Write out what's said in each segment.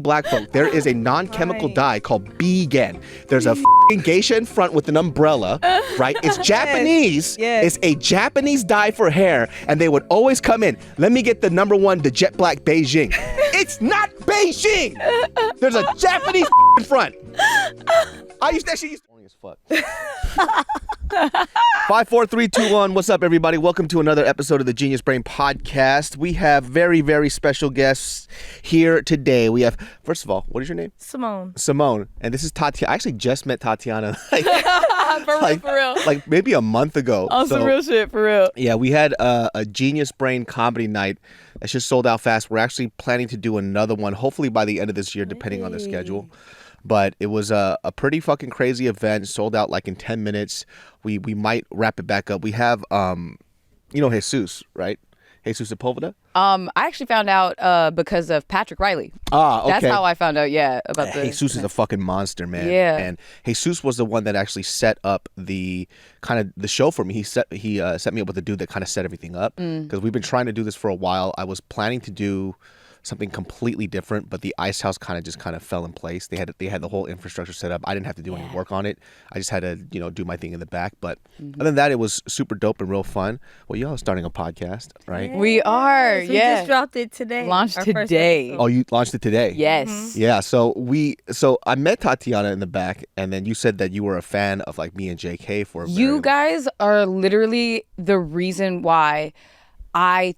black folk, there is a non-chemical dye called Beijing. There's a f***ing geisha in front with an umbrella, right? It's Japanese. Yes. It's a Japanese dye for hair, and they would always come in. Let me get the number one, the jet black Beijing. It's not Beijing. There's a Japanese in front. That shit used to as fuck. 5, 4, 3, 2, 1. What's up, everybody? Welcome to another episode of the Genius Brain Podcast. We have very, very special guests here today. We have, first of all, what is your name? Simone. And this is Tatyana. I actually just met Tatyana For real. like maybe a month ago. On some real shit, for real. Yeah, we had a Genius Brain comedy night that just sold out fast. We're actually planning to do another one, hopefully by the end of this year, depending on the schedule. But it was a pretty fucking crazy event. Sold out like in 10 minutes. We might wrap it back up. We have, Jesus, right? Jesus Sepulveda? I actually found out because of Patrick Riley. Okay. That's how I found out, about the... Jesus is a fucking monster, man. Yeah. And Jesus was the one that actually set up the show for me. He set me up with a dude that kind of set everything up. Because we've been trying to do this for a while. I was planning to do something completely different, but the Ice House kind of fell in place. They had the whole infrastructure set up. I didn't have to do any work on it. I just had to, do my thing in the back. But other than that, it was super dope and real fun. Well, y'all are starting a podcast, right? We are, We just dropped it today. Launched today. Oh, you launched it today? Yes. Mm-hmm. Yeah. So I met Tatyana in the back, and then you said that you were a fan of like me and JK for a You guys are literally the reason why I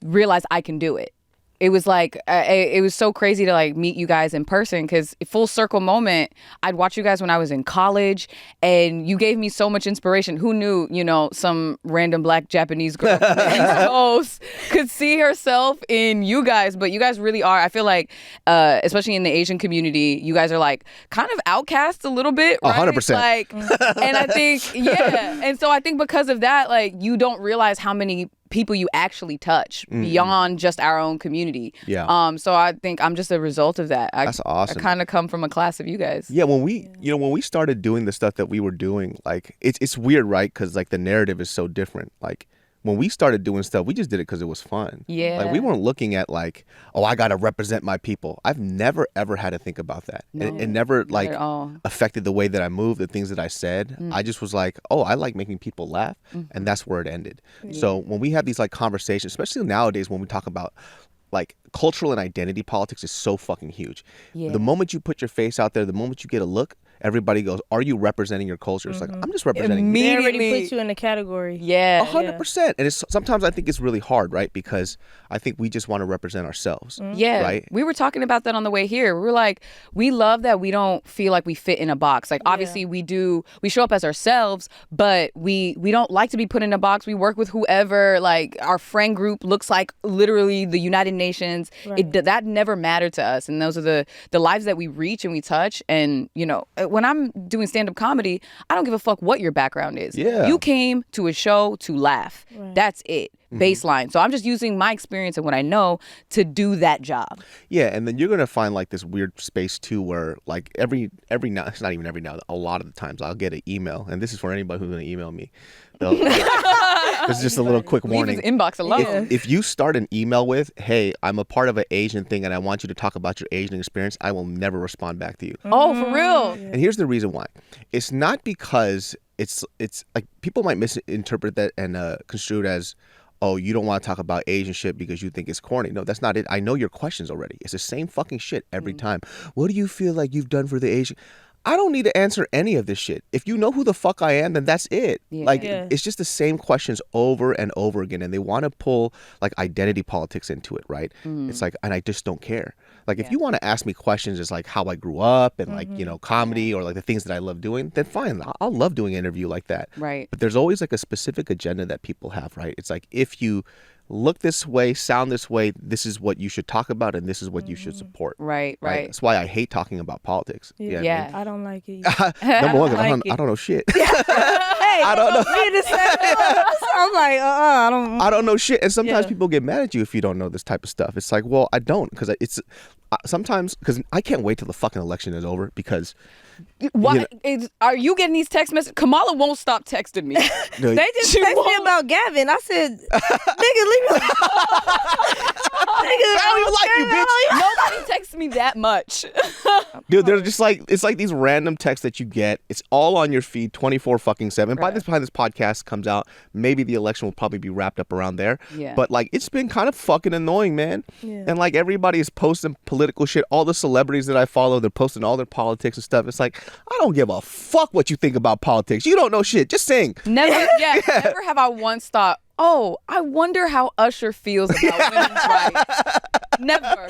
realized I can do it. It was like, it was so crazy to like meet you guys in person because full circle moment, I'd watch you guys when I was in college and you gave me so much inspiration. Who knew, some random black Japanese girl from the East Coast could see herself in you guys, but you guys really are. I feel like, especially in the Asian community, you guys are like kind of outcasts a little bit, right? 100%. Like, and I think, and so I think because of that, like you don't realize how many people you actually touch beyond just our own community. Yeah. So I think I'm just a result of that. That's awesome. I kind of come from a class of you guys. Yeah. When we started doing the stuff that we were doing, like it's weird, right? Because like the narrative is so different. Like when we started doing stuff, we just did it because it was fun. Yeah. Like we weren't looking at like, oh, I got to represent my people. I've never ever had to think about that. No, it never like at all. affected the way that I moved, the things that I said. I just was like, oh, I like making people laugh, and that's where it ended. So when we have these like conversations, especially nowadays when we talk about like cultural and identity politics is so fucking huge. Yeah. The moment you put your face out there, the moment you get a look, everybody goes, are you representing your culture? It's like, I'm just representing They me. already put you in a category. Yeah. 100%. And it's sometimes I think it's really hard, right? Because I think we just want to represent ourselves. Yeah. Right? We were talking about that on the way here. We were like, we love that we don't feel like we fit in a box. Like obviously we show up as ourselves, but we don't like to be put in a box. We work with whoever, like our friend group looks like literally the United Nations. Right. That never mattered to us. And those are the lives that we reach and we touch. And, when I'm doing stand-up comedy, I don't give a fuck what your background is. Yeah. You came to a show to laugh. Right. That's it. Baseline. So I'm just using my experience and what I know to do that job. Yeah, and then you're gonna find like this weird space too, where like every now, it's not even every now, a lot of the times I'll get an email, and this is for anybody who's gonna email me. This is just a little quick warning. Leave his inbox alone. If you start an email with, "Hey, I'm a part of an Asian thing, and I want you to talk about your Asian experience," I will never respond back to you. Oh, for real? And here's the reason why. It's not because it's like people might misinterpret that and construe it as, oh, you don't want to talk about Asian shit because you think it's corny. No, that's not it. I know your questions already. It's the same fucking shit every time. What do you feel like you've done for the Asian? I don't need to answer any of this shit. If you know who the fuck I am, then that's it. It's just the same questions over and over again. And they want to pull like identity politics into it, right? It's like, and I just don't care. Like if you want to ask me questions as like how I grew up and like, comedy or like the things that I love doing, then fine. I'll love doing an interview like that. Right. But there's always like a specific agenda that people have, right? It's like if you look this way, sound this way, this is what you should talk about and this is what you should support. Right. That's why I hate talking about politics. Yeah. You know what I mean? I don't like it. Number one, I I don't know shit. Hey, I don't know. we in the same I'm like, I don't know shit. And sometimes Yeah. people get mad at you if you don't know this type of stuff. It's like, well, I don't, because it's sometimes because I can't wait till the fucking election is over because. Why are you getting these text messages? Kamala won't stop texting me. No, They just She texted me won't. about Gavin. I said, nigga, leave me alone. Nigga, I don't even like you, bitch. Nobody texts me that much. Dude, they're just like, it's like these random texts that you get. It's all on your feed 24/7. By the time this podcast comes out, maybe the election will probably be wrapped up around there. Yeah. But like, it's been kind of fucking annoying, man. Yeah. And like, everybody is posting political shit. All the celebrities that I follow, they're posting all their politics and stuff. It's like, I don't give a fuck what you think about politics. You don't know shit. Just sing. Never have I once thought, oh, I wonder how Usher feels about women's rights. Never.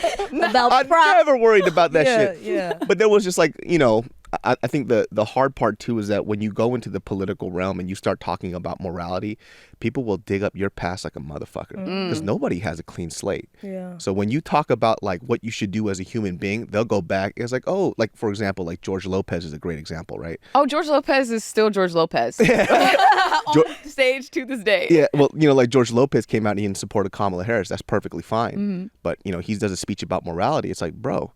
About I'm prop. never worried about that Yeah, shit. yeah. But there was just like, I think the hard part too is that when you go into the political realm and you start talking about morality, people will dig up your past like a motherfucker because nobody has a clean slate. Yeah. So when you talk about like what you should do as a human being, they'll go back. It's like, oh, like for example, like George Lopez is a great example, right? Oh, George Lopez is still George Lopez. On stage to this day. Yeah, well, like George Lopez came out and he in support of Kamala Harris. That's perfectly fine. But, he does a speech about morality. It's like, bro,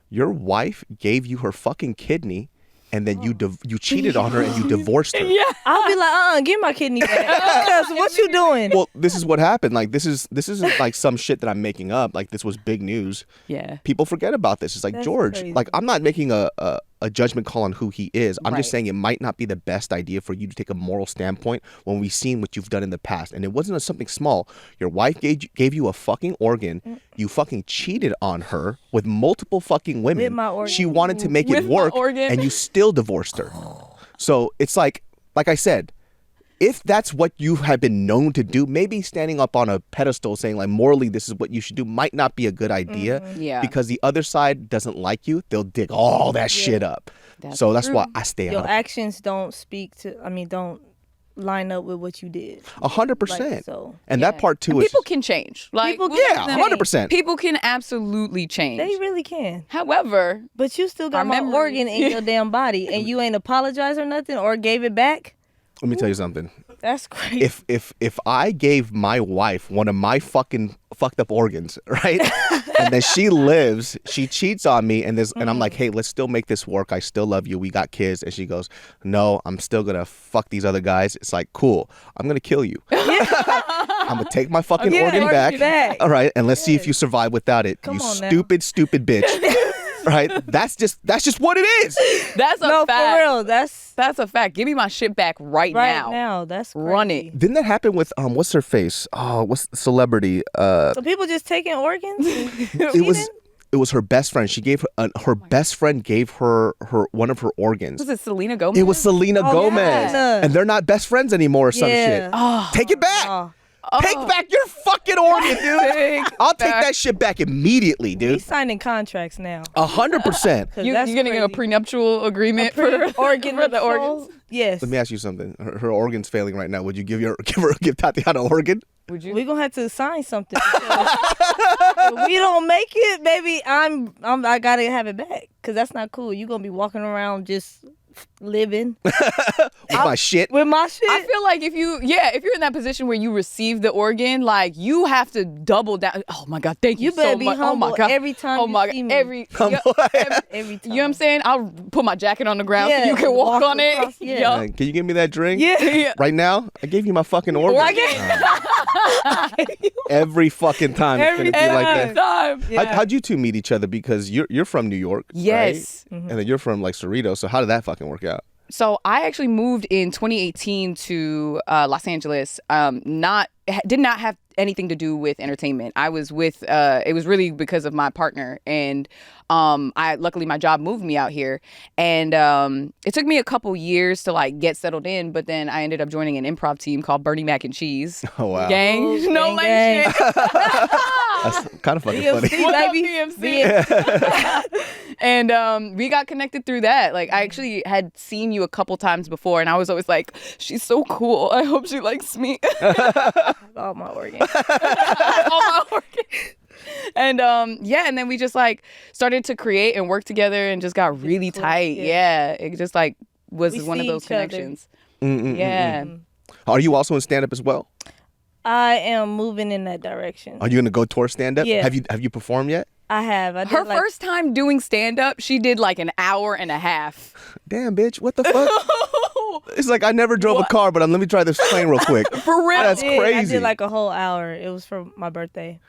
your wife gave you her fucking kidney and then you cheated on her and you divorced her. Yeah. I'll be like, give my kidney back. Because what you doing? Well, this is what happened. Like, this isn't like some shit that I'm making up. Like, this was big news. Yeah. People forget about this. It's like, That's George, crazy. like, I'm not making a judgment call on who he is. I'm just Right. saying it might not be the best idea for you to take a moral standpoint when we've seen what you've done in the past. And it wasn't something small. Your wife gave you a fucking organ. You fucking cheated on her with multiple fucking women. With my organ. She wanted to make With it my work, organ. and you still divorced her. So it's like I said, if that's what you have been known to do, maybe standing up on a pedestal saying like morally this is what you should do might not be a good idea. Yeah. Because the other side doesn't like you, they'll dig all that shit up. That's So that's true. why I stay Your out. actions don't don't line up with what you did. 100%. Like, so, And that part too And is people can change. Like, People we'll can. give them- 100%. People can absolutely change. they really can. However, But you still got Our my memories. organ in your damn body and you ain't apologized or nothing or gave it back? Let me tell you something. That's crazy. If I gave my wife one of my fucking fucked up organs, right? And then she lives, she cheats on me, and I'm like, hey, let's still make this work. I still love you. We got kids. And she goes, no, I'm still gonna fuck these other guys. It's like, cool. I'm gonna kill you. I'm gonna take my fucking organ back. All right, and let's see if you survive without it. Come you on now. stupid bitch. Right? That's just what it is. that's a no, fact. for real. That's a fact. Give me my shit back right now. That's crazy. Run it. Didn't that happen with what's her face? Oh, what's the celebrity? So people just taking organs? It was her best friend. She gave her best friend gave her one of her organs. Was it Selena Gomez? It was Selena Gomez, yeah. and they're not best friends anymore or some Yeah. shit. Oh, Take it back. Oh, Take back your fucking organ, dude. Take I'll take back. that shit back immediately, he's dude. signing contracts now. 100%. 'Cause you're that's getting a crazy. prenuptial agreement for organ for the of soul? organs. Yes. Let me ask you something. Her organ's failing right now. Would you give Tatyana an organ? Would you? We're gonna have to sign something. If we don't make it, baby, I gotta have it back. Cause that's not cool. You gonna be walking around just living With my shit. with my shit. I feel like if you're in that position where you receive the organ, like you have to double down. Oh my God, thank you, You better so be much. humble Oh my God. every time Oh you my see God. me. Every every time. you know what I'm saying? I'll put my jacket on the ground so Yeah, you can walk on it. across, yeah. Yup. Can you give me that drink? Yeah. Right now? I gave you my fucking organ. Every fucking time it's gonna be like that. Time. Yeah. How'd you two meet each other? Because you're from New York, Yes. right? And then you're from like Cerritos. So how did that fucking work out? So I actually moved in 2018 to Los Angeles. Did not have anything to do with entertainment. I was with. It was really because of my partner, and luckily my job moved me out here, and it took me a couple years to like get settled in. But then I ended up joining an improv team called Bernie Mac and Cheese. Oh wow, Gang, Oh, no gang, lame shit. that's kind of fucking BMC, funny. What up, baby. BMC? And we got connected through that. Like I actually had seen you a couple times before, and I was always like, "She's so cool. I hope she likes me." All my organs. All my organs. And and then we just like started to create and work together, and just got really tight. yeah. Yeah, it just like was We one of see those each other. connections. Yeah. Are you also in stand up as well? I am moving in that direction. Are you gonna go tour stand up? Yeah. Have you performed yet? I have. I did Her like, first time doing stand up, she did like an hour and a half. Damn, bitch, what the fuck? It's like I never drove a car, but let me try this plane real quick. For real. That's I crazy. did like a whole hour. It was for my birthday.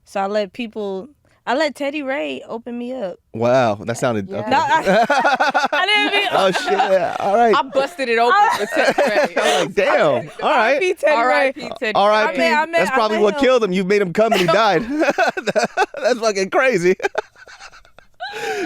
So I let Teddy Ray open me up. Wow, that sounded. Okay. No, I didn't mean. Oh shit! Yeah. All right. I busted it open with Teddy Ray. I was like, damn. All right. R.I.P. Teddy Ray. R.I.P. Teddy R.I.P. Ray. I met That's probably what him. killed him. You made him come and he died. That's fucking crazy.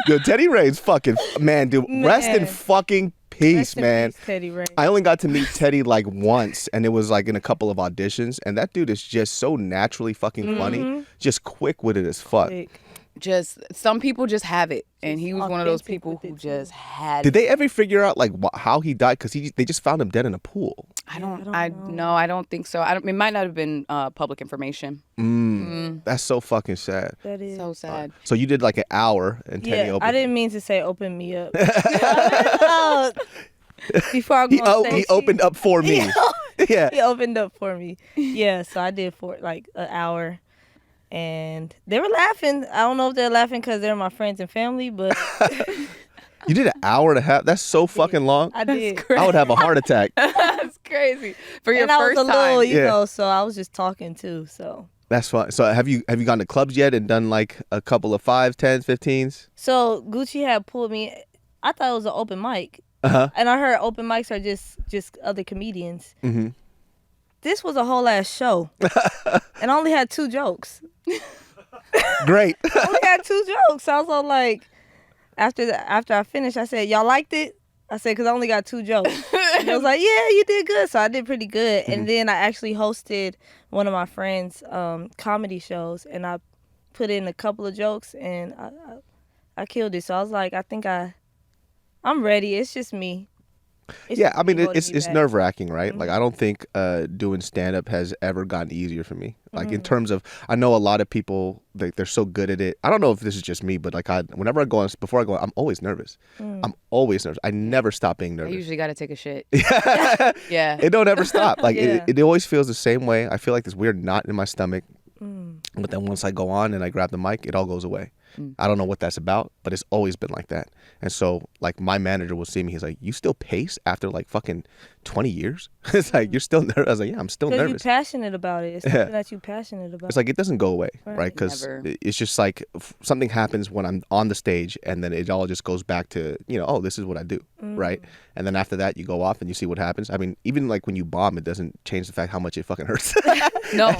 Yo, Teddy Ray's fucking man, dude. Rest in Man. fucking peace, Rest in man. peace, Teddy Ray. I only got to meet Teddy like once, and it was like in a couple of auditions. And that dude is just so naturally fucking funny, just quick-witted as fuck. Like, Just some people just have it, and he was one of those authentic people with who it, too. just had. Did they ever figure out like how he died? Because they just found him dead in a pool. I don't know. no, I don't think so. It might not have been public information. That's so fucking sad. that is. So sad. So you did like an hour, and Teddy Yeah, opened. I didn't mean to say open me up. Before I go on stage, He opened up for me. Yeah. He opened up for me. Yeah, so I did for like an hour. And they were laughing. I don't know if they're laughing because they're my friends and family, but You did an hour and a half. That's so fucking long. I did. I would have a heart attack. That's crazy for your And I was first a little, time. you Yeah. know, so I was just talking too. So That's fine. So have you gone to clubs yet and done like a couple of 5s, 10s, 15s? So Gucci had pulled me. I thought it was an open mic, Uh-huh. and I heard open mics are just other comedians. Mhm. This was a whole ass show, and I only had 2 jokes. Great. I only had 2 jokes. So I was all like, after I finished, I said, "Y'all liked it?" I said, "Cause I only got 2 jokes." And I was like, "Yeah, you did good." So I did pretty good. And then I actually hosted one of my friends' comedy shows, and I put in a couple of jokes, and I killed it. So I was like, I think I'm ready. It's just me. It's Yeah, just I mean me holding it's me back. nerve wracking, right? Like I don't think doing stand up has ever gotten easier for me. Like in terms of, I know a lot of people they're so good at it. I don't know if this is just me, but like whenever I go on, before I go on, I'm always nervous. I'm always nervous. I never stop being I nervous. usually got to take a shit. Yeah. It don't ever stop. Like Yeah. it always feels the same way. I feel like this weird knot in my stomach. But then once I go on and I grab the mic, it all goes away. I don't know what that's about, but it's always been like that. And so like my manager will see me, he's like, "You still pace after like fucking 20 years?" It's like, "You're still nervous." I was like, "Yeah, I'm still Because you're nervous." passionate about it. It's something that you're passionate about. It's like it doesn't go away, right? Because Never. it's just like something happens when I'm on the stage, and then it all just goes back to, you know, oh, this is what I do, right? And then after that, you go off and you see what happens. I mean, even like when you bomb, it doesn't change the fact how much it fucking hurts. No.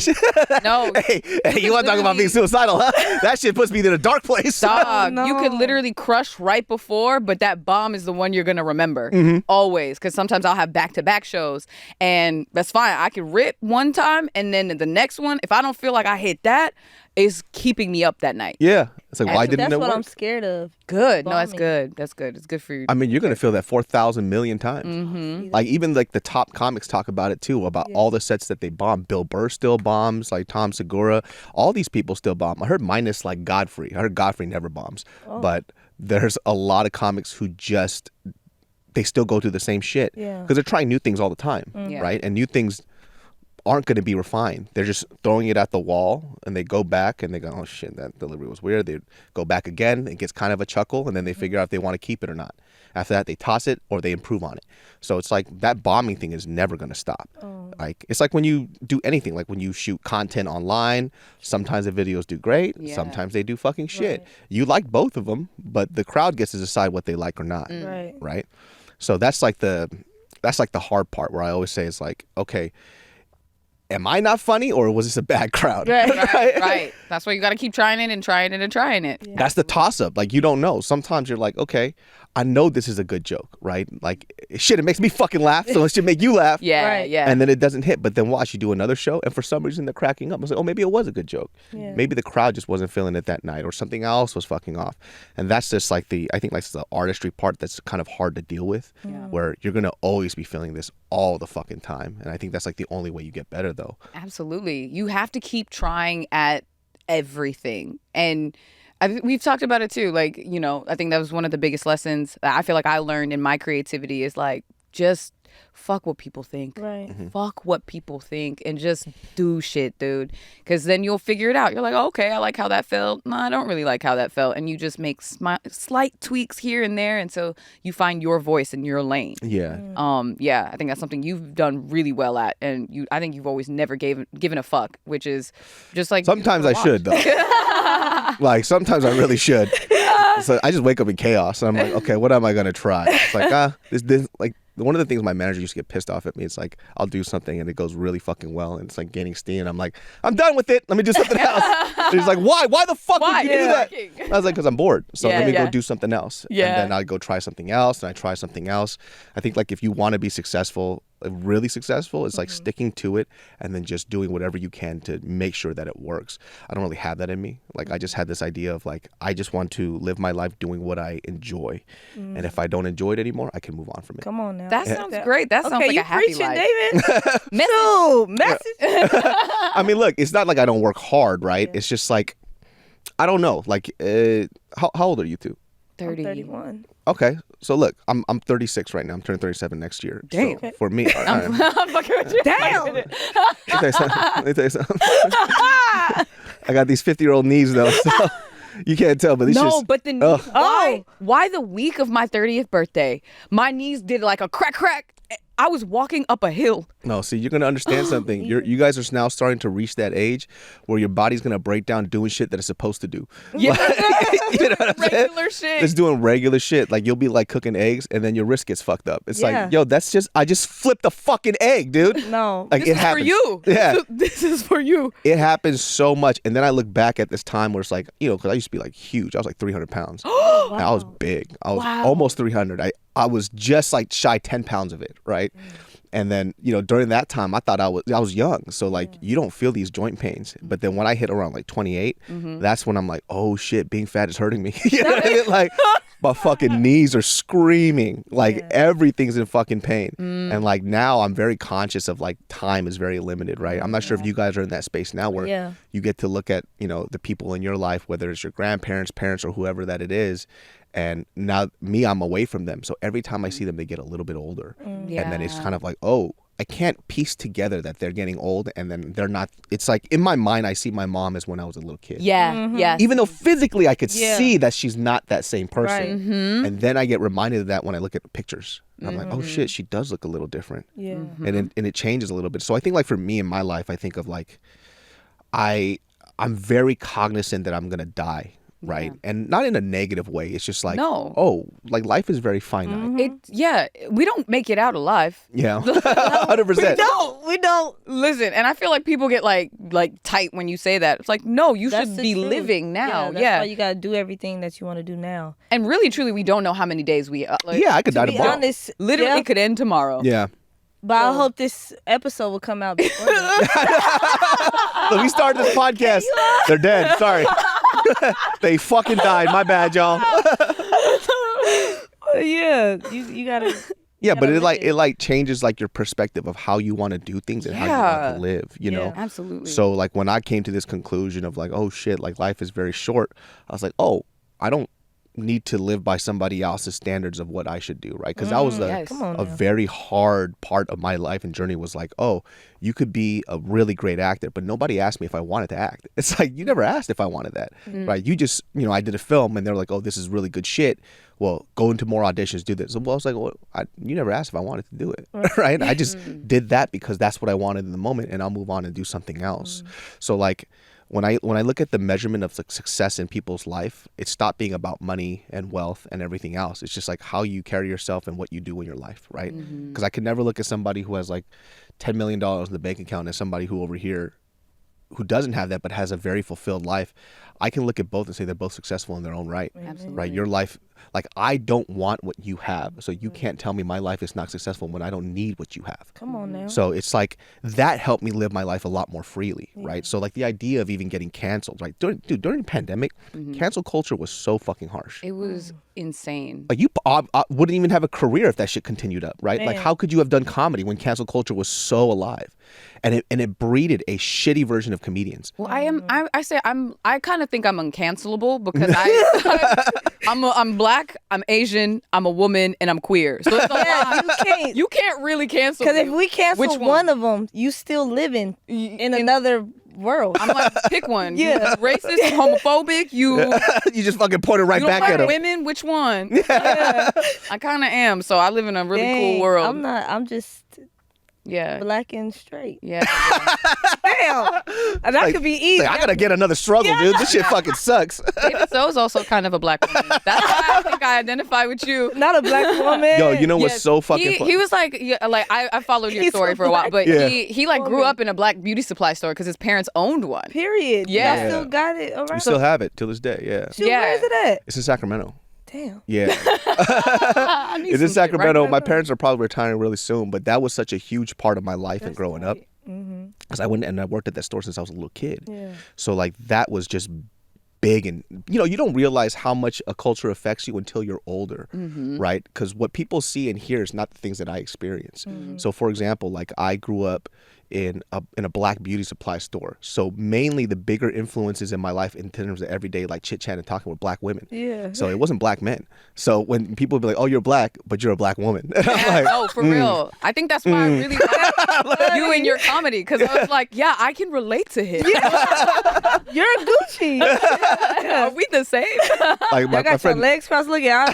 No. hey, you want to talk about being suicidal, huh? That shit puts me in a dark place. Dog, no. you could literally crush right before, but that bomb is the one you're gonna remember always. Because sometimes I'll have back-to-back shows, and that's fine. I can rip one time, and then the next one, if I don't feel like I hit that, is keeping me up that night. Yeah, it's like, why Actually, didn't That's it what work? I'm scared of. Good. No, that's Bombing. good. That's good. It's good for you. I mean, you're gonna feel that 4,000 million times. Like even like the top comics talk about it too, about all the sets that they bomb. Bill Burr still bombs, like Tom Segura. All ththese people still bomb. I heard minus like Godfrey. I heard Godfrey never bombs, but there's a lot of comics who just they still go through the same shit Yeah. because they're trying new things all the time, Yeah. right? And new things aren't going to be refined. They're just throwing it at the wall, and they go back and they go, "Oh shit, that delivery was weird." They go back again. It gets kind of a chuckle, and then they figure out if they want to keep it or not. After that, they toss it or they improve on it. So it's like that bombing thing is never going to stop. Like it's like when you do anything, like when you shoot content online, sometimes the videos do great, Yeah. sometimes they do fucking shit. You like both of them, but the crowd gets to decide what they like or not, Right. right? So that's like the hard part where I always say it's like, okay, am I not funny or was this a bad crowd? Right. Right. That's why you got to keep trying it and trying it and trying it. That's the toss up. Like you don't know. Sometimes you're like, okay, I know this is a good joke, right? Like shit, it makes me fucking laugh, so it should make you laugh. Yeah. Right. Yeah. And then it doesn't hit. But then watch, you do another show, and for some reason they're cracking up. I was like, oh, maybe it was a good joke. Yeah. Maybe the crowd just wasn't feeling it that night, or something else was fucking off. And that's just like I think that's the artistry part that's kind of hard to deal with, where you're gonna always be feeling this all the fucking time. And I think that's like the only way you get better, though. Absolutely. You have to keep trying at everything. And we've talked about it too. Like, you know, I think that was one of the biggest lessons that I feel like I learned in my creativity is like, just fuck what people think. Right. Fuck what people think and just do shit, dude. Because then you'll figure it out. You're like, oh, okay, I like how that felt. No, I don't really like how that felt. And you just make slight tweaks here and there. And so you find your voice in your lane. Yeah. Yeah, I think that's something you've done really well at. And I think you've always never given a fuck, which is just like. Sometimes I should, though. Like, sometimes I really should. So I just wake up in chaos. And I'm like, okay, what am I going to try? It's like, this, like, one of the things my manager used to get pissed off at me, it's like, I'll do something and it goes really fucking well. And it's like gaining steam. And I'm like, I'm done with it. Let me do something else. And he's like, why? Why the fuck would you do that? I was like, because I'm bored. So let me go do something else. Yeah. And then I go try something else. And I try something else. I think, like, if you want to be successful, really successful, it's like sticking to it and then just doing whatever you can to make sure that it works. I don't really have that in me. Like, I just had this idea of, like, I just want to live my life doing what I enjoy. And if I don't enjoy it anymore, I can move on from it. Come on now. That sounds great. That sounds like a happy preaching, life. David. Message. I mean, look, it's not like I don't work hard, right? It's just like, I don't know. Like, how old are you two? 30. 31. Okay, so look, I'm 36 right now. I'm turning 37 next year. Damn. So for me, I'm fucking with you. Damn. Let me tell you something. I got these 50-year-old knees though, so you can't tell. But these But the knees, why the week of my 30th birthday, my knees did like a crack. I was walking up a hill. No, see, you're gonna understand something. You guys are now starting to reach that age where your body's gonna break down doing shit that it's supposed to do. Yeah, you know what I'm saying? regular shit. It's doing regular shit. Like, you'll be like cooking eggs, and then your wrist gets fucked up. It's like, yo, I just flipped a fucking egg, dude. No, like, This it is happens. for you. Yeah, This is for you. it happens so much. And then I look back at this time where it's like, because I used to be like huge. I was like 300 pounds. wow. I was big. I was almost 300. I was just like shy 10 pounds of it, right? And then, during that time, I thought I was young. So, like, you don't feel these joint pains. But then when I hit around like 28, that's when I'm like, oh shit, being fat is hurting me. You know what I mean? Like, my fucking knees are screaming. Like, everything's in fucking pain. And like, now I'm very conscious of, like, time is very limited, right? I'm not sure if you guys are in that space now where you get to look at, the people in your life, whether it's your grandparents, parents, or whoever that it is. And now I'm away from them. So every time I see them, they get a little bit older. And then it's kind of like, oh, I can't piece together that they're getting old and then they're not. It's like, in my mind, I see my mom as when I was a little kid. Yeah, yeah. Even though physically I could see that she's not that same person. Right. And then I get reminded of that when I look at pictures. And I'm like, oh shit, she does look a little different. Yeah. And it changes a little bit. So I think, like, for me in my life, I think of, like, I'm very cognizant that I'm going to die. Right. And not in a negative way. It's just like, like, life is very finite. We don't make it out alive. Yeah. 100%. We don't. Listen, and I feel like people get like tight when you say that. It's like, no, you should be living now. That's why you gotta do everything that you want to do now. And really, truly, we don't know how many days we. I could die To be tomorrow. honest, Literally, it could end tomorrow. Yeah. But I hope this episode will come out before that. Look, we started this podcast. They're dead. Sorry. They fucking died. My bad, y'all. Yeah, you gotta. Yeah, but it like changes, like, your perspective of how you want to do things and how you want to live, you know? Absolutely. So, like, when I came to this conclusion of, like, oh shit, like, life is very short, I was like, oh, I don't need to live by somebody else's standards of what I should do, right? Because that was a very hard part of my life and journey, was like, oh, you could be a really great actor, but nobody asked me if I wanted to act. It's like, you never asked if I wanted that, right? You just, I did a film and they're like, oh, this is really good shit. Well, go into more auditions, do this. Well, I was like, well, you never asked if I wanted to do it, right? I just did that because that's what I wanted in the moment, and I'll move on and do something else. So, like, when I look at the measurement of success in people's life, it stopped being about money and wealth and everything else. It's just like how you carry yourself and what you do in your life, right? Because I could never look at somebody who has like $10 million in the bank account as somebody who over here who doesn't have that but has a very fulfilled life. I can look at both and say they're both successful in their own right. Absolutely. Right? Your life, like, I don't want what you have, so you can't tell me my life is not successful when I don't need what you have. Come on now. So it's like that helped me live my life a lot more freely, right? So, like, the idea of even getting canceled, right? During the pandemic, cancel culture was so fucking harsh. It was insane. Like, you wouldn't even have a career if that shit continued up, right? Like, how could you have done comedy when cancel culture was so alive? And it breeded a shitty version of comedians. Well, I kind of think I'm uncancelable because I'm black, I'm Asian, I'm a woman, and I'm queer. So it's you can't really cancel me. Because if we cancel one of them, you still living in another world. I'm like, pick one. Yeah. You racist, homophobic, you You just fucking pointed right you don't back at like him. women, which one? Yeah. I kind of am. So I live in a really cool world. I'm not. I'm just black and straight. Yeah. Damn. And that could be easy. I gotta get another struggle, dude. This shit fucking sucks. David So is also kind of a black woman. That's why I think I identify with you. Not a black woman. Yo, you know what's so fucking funny? He was like, I followed your story for a while, but he like grew up in a black beauty supply store because his parents owned one. Period. Yeah. Y'all still got it around? We still have it till this day, yeah. Shoot, where is it at? It's in Sacramento. Damn. Yeah. It's in Sacramento. My parents are probably retiring really soon, but that was such a huge part of my life and growing up. Because I went and I worked at that store since I was a little kid. Yeah. So like that was just big, and you don't realize how much a culture affects you until you're older, right? Because what people see and hear is not the things that I experience. So for example, like I grew up in a black beauty supply store, so mainly the bigger influences in my life in terms of everyday like chit chat and talking with black women. Yeah. So it wasn't black men. So when people would be like, "Oh, you're black, but you're a black woman," and I'm like, "No, for real." I think that's why I really like you and your comedy, because I was like, "Yeah, I can relate to him." Yeah. You're Gucci. Are we the same? Like my friend, your legs crossed looking out.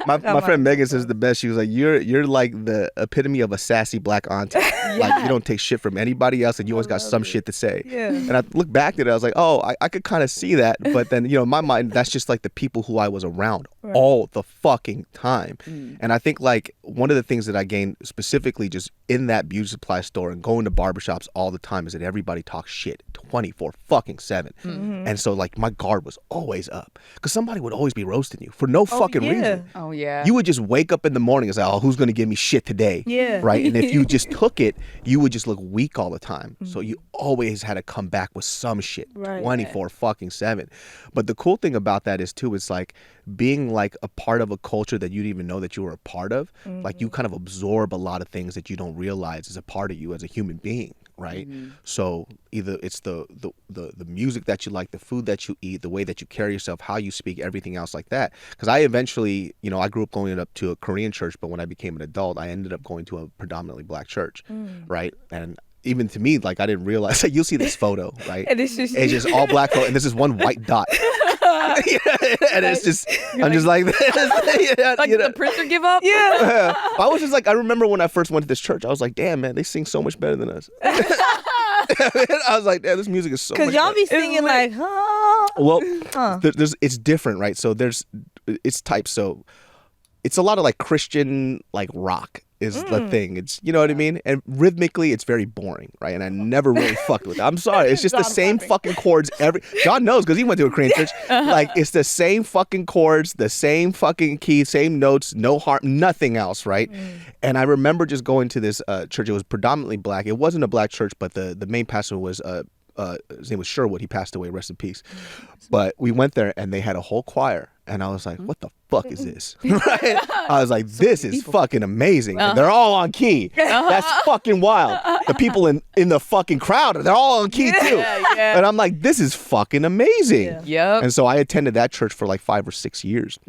my friend Megan says the best. She was like, "You're like the epitome of a sassy black auntie. Like you don't take shit from anybody else, and you always got some shit to say." Yeah. And I look back at it, I was like, "Oh, I could kind of see that," but then in my mind, that's just like the people who I was around all the fucking time. And I think like one of the things that I gained specifically just in that beauty supply store and going to barbershops all the time is that everybody talks shit 24/7. And so like my guard was always up because somebody would always be roasting you for no fucking reason. Oh yeah. You would just wake up in the morning and say, "Oh, who's gonna give me shit today?" Yeah. Right. And if you just took it, you would just look weak all the time. So you always had to come back with some shit 24/7. But the cool thing about that is too, it's like being like a part of a culture that you didn't even know that you were a part of. Like you kind of absorb a lot of things that you don't realize is a part of you as a human being. Right. So either it's the music that you like, the food that you eat, the way that you carry yourself, how you speak, everything else like that. Because I eventually, I grew up going up to a Korean church, but when I became an adult, I ended up going to a predominantly black church. Right. And even to me, like I didn't realize, like, you'll see this photo, right? And it's just all black photo, and this is one white dot. And it's just, I'm just like this. Like the printer give up? Yeah. I was just like, I remember when I first went to this church, I was like, damn, man, they sing so much better than us. I was like, damn, this music is so much better. Because y'all be singing like, Well, it's different, right? So it's types. So it's a lot of like Christian, like rock is the thing. It's, you know what I mean? And rhythmically, it's very boring, right? And I never really fucked with it. I'm sorry. It's just the same fucking chords John knows because he went to a Korean church. Like, it's the same fucking chords, the same fucking key, same notes, no harm, nothing else, right? And I remember just going to this church. It was predominantly black. It wasn't a black church, but the main pastor was his name was Sherwood. He passed away, rest in peace. But we went there and they had a whole choir. And I was like, what the fuck is this? Right? I was like, this is fucking amazing. And they're all on key. That's fucking wild. The people in the fucking crowd, they're all on key too. Yeah. And I'm like, this is fucking amazing. Yep. And so I attended that church for like 5 or 6 years.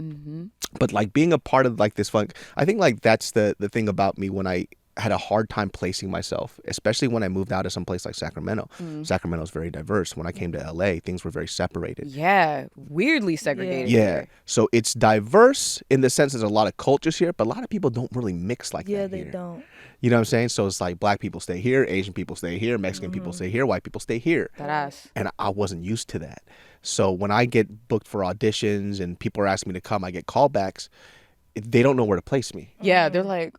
But like being a part of like this funk, I think like that's the thing about me when I had a hard time placing myself, especially when I moved out of some place like Sacramento. Sacramento's very diverse. When I came to LA, things were very separated. Yeah, weirdly segregated. Yeah. So it's diverse in the sense there's a lot of cultures here, but a lot of people don't really mix like that here. Yeah, they don't. You know what I'm saying? So it's like black people stay here, Asian people stay here, Mexican people stay here, white people stay here. And I wasn't used to that. So when I get booked for auditions and people are asking me to come, I get callbacks, they don't know where to place me. Yeah, they're like,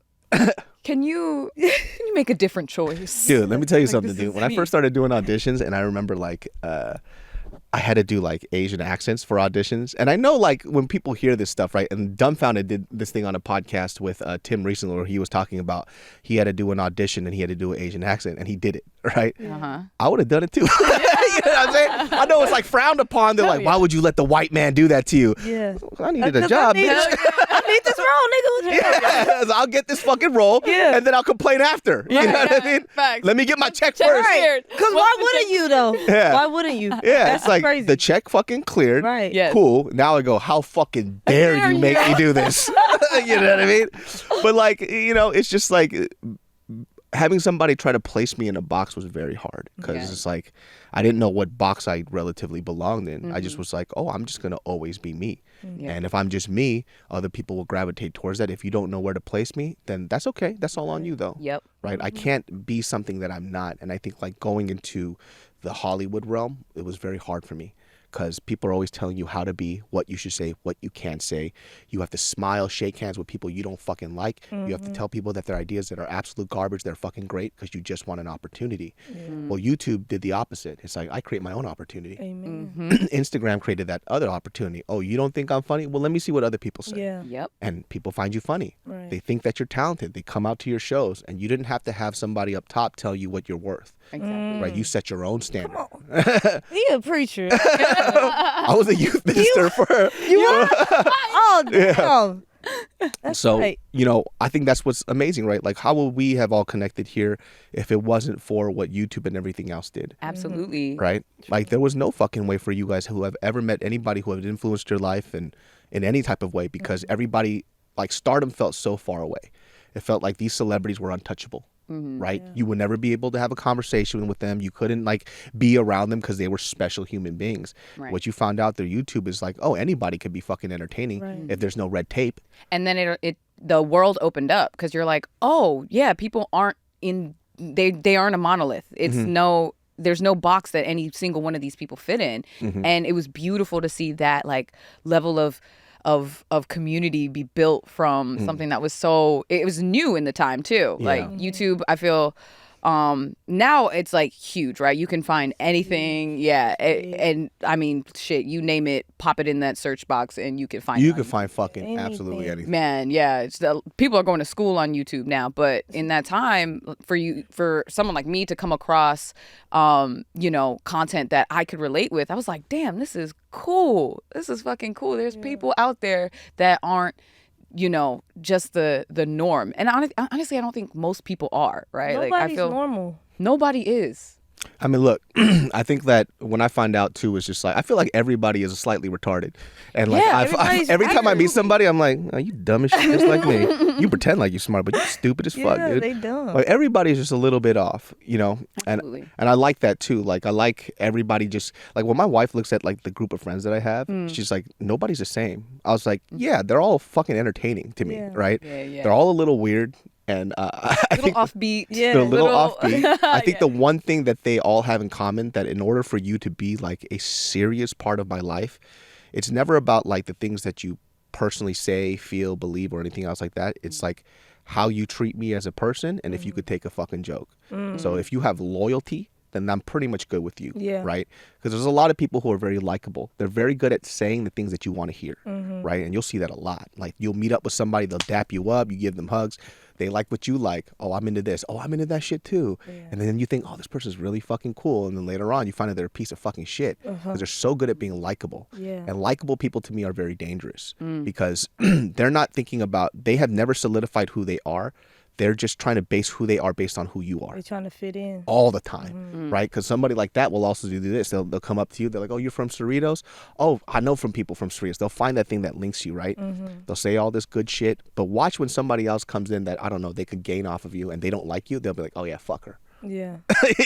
Can you make a different choice? Dude, let me tell you something, dude. When I first started doing auditions, and I remember like I had to do like Asian accents for auditions. And I know like when people hear this stuff, right? And Dumbfounded did this thing on a podcast with Tim recently where he was talking about he had to do an audition and he had to do an Asian accent and he did it, right? I would have done it too. You know what I'm saying? I know it's like frowned upon. They're like, why would you let the white man do that to you? Yeah. I needed a job, bitch. I eat this roll, nigga. Yeah, I'll get this fucking roll, Yeah. and then I'll complain after. You know what I mean? Facts. Let me get my check first. Right. Because why wouldn't you, though? Yeah. Why wouldn't you? Yeah, That's it's like crazy. the check fucking cleared. Right. Yes. Cool. Now I go, how fucking dare you make me do this? You know what I mean? But like, it's just like having somebody try to place me in a box was very hard because it's like I didn't know what box I relatively belonged in. I just was like, oh, I'm just going to always be me. Yeah. And if I'm just me, other people will gravitate towards that. If you don't know where to place me, then that's okay. That's all on you though. Yep. Right? I can't be something that I'm not. And I think like going into the Hollywood realm, it was very hard for me. Because people are always telling you how to be, what you should say, what you can't say. You have to smile, shake hands with people you don't fucking like. You have to tell people that their ideas that are absolute garbage, they're fucking great because you just want an opportunity. Well, YouTube did the opposite. It's like, I create my own opportunity. Amen. Instagram created that other opportunity. Oh, you don't think I'm funny? Well, let me see what other people say. Yeah. Yep. And people find you funny. Right. They think that you're talented. They come out to your shows, and you didn't have to have somebody up top tell you what you're worth. Exactly. Right? You set your own standard. He a preacher. I was a youth minister for her. Oh, damn. That's So, right. I think that's what's amazing, right? Like, how would we have all connected here if it wasn't for what YouTube and everything else did, Absolutely. right? Like, there was no fucking way for you guys who have ever met anybody who have influenced your life and in any type of way because everybody, like, stardom felt so far away. It felt like these celebrities were untouchable. Right? You would never be able to have a conversation with them. You couldn't like be around them because they were special human beings. Right. What you found out through YouTube is like, oh, anybody could be fucking entertaining if there's no red tape. And then the world opened up because you're like, oh yeah, people aren't they aren't a monolith. It's there's no box that any single one of these people fit in. And it was beautiful to see that like level of community be built from something that was it was new in the time too. Like YouTube, I feel now it's like huge, right? You can find anything. And I mean, shit, you name it, pop it in that search box and you can find You it. can find fucking absolutely anything. Man, yeah, people are going to school on YouTube now, but in that time, for someone like me to come across, content that I could relate with, I was like, damn, this is cool. This is fucking cool. There's people out there that aren't, just the norm. And honestly, I don't think most people are, right? Nobody's like I feel normal. nobody is. I mean, look, I think that when I find out too, it's just like I feel like everybody is slightly retarded, and like every time I meet somebody, I'm like, oh, you dumb as shit, just like me. You pretend like you're smart, but you're stupid as fuck, dude. They dumb. Like everybody's just a little bit off, Absolutely. And I like that too. Like I like everybody just like when my wife looks at like the group of friends that I have, she's like, nobody's the same. I was like, yeah, they're all fucking entertaining to me, right? Yeah. They're all a little weird. And I think Offbeat. Yeah. they're a little offbeat. I think the one thing that they all have in common, that in order for you to be like a serious part of my life, it's never about like the things that you personally say, feel, believe, or anything else like that. It's like how you treat me as a person and if you could take a fucking joke. So if you have loyalty, then I'm pretty much good with you, right? Because there's a lot of people who are very likable. They're very good at saying the things that you want to hear, right? And you'll see that a lot. Like you'll meet up with somebody, they'll dap you up, you give them hugs. They like what you like. Oh, I'm into this. Oh, I'm into that shit too. And then you think, oh, this person's really fucking cool. And then later on, you find out they're a piece of fucking shit because they're so good at being likable. And likable people to me are very dangerous because they're not thinking about, they have never solidified who they are. They're just trying to base who they are based on who you are. They're trying to fit in. All the time, right? Because somebody like that will also do this. They'll come up to you. They're like, oh, you're from Cerritos? Oh, I know from people from Cerritos. They'll find that thing that links you, right? They'll say all this good shit. But watch when somebody else comes in that, I don't know, they could gain off of you and they don't like you. They'll be like, oh, yeah, fuck her. Yeah.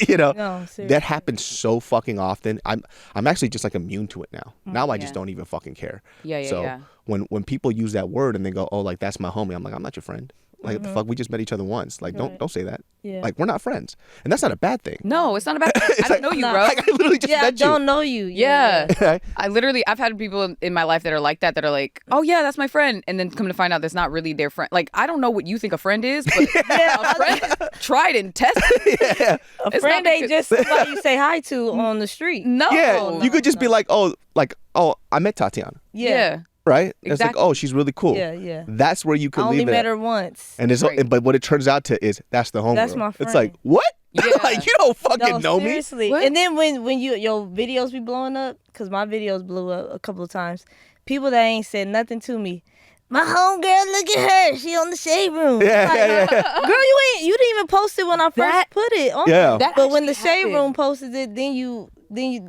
No, that happens so fucking often. I'm actually just like immune to it now. Now I just don't even fucking care. So when people use that word and they go, oh, like that's my homie, I'm like, I'm not your friend. Like, the fuck, we just met each other once. Like, don't say that. Yeah. Like, we're not friends. And that's not a bad thing. No, it's not a bad thing. I don't know you, bro. Like, I literally just met you. I don't know you. Yeah. I've had people in my life that are like that are like, oh, yeah, that's my friend. And then come to find out that's not really their friend. Like, I don't know what you think a friend is, but a friend, try it and test it. A friend ain't just somebody you say hi to on the street. No. Yeah, you could just be like, oh, I met Tatyana. Yeah. Right? Exactly. It's like, oh, she's really cool. Yeah. That's where you could I leave it. only met her once. And but what it turns out to is that's the homegirl. That's my friend. It's like, what? Yeah. Like, you don't fucking know me. Seriously. What? And then when your videos be blowing up, because my videos blew up a couple of times, people that ain't said nothing to me, my homegirl, look at her. She on the shade room. Yeah, Like, yeah, yeah. Girl, you didn't even post it when I first put it on. Yeah. That But when the actually shade happened. room posted it, then you,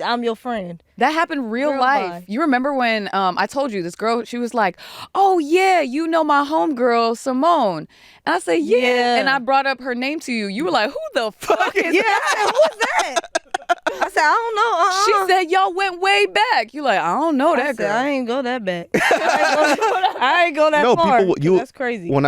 I'm your friend. That happened real life. life. You remember when I told you this girl, she was like, oh, yeah, you know my homegirl, Simone. And I said, yeah. Yeah. And I brought up her name to you. You were like, who the fuck is Yeah, that? I said, who's that? I said, I don't know. She said, y'all went way back. You like, I don't know I that said, girl. I ain't go that back. I ain't go that No, far. people, 'cause that's crazy. when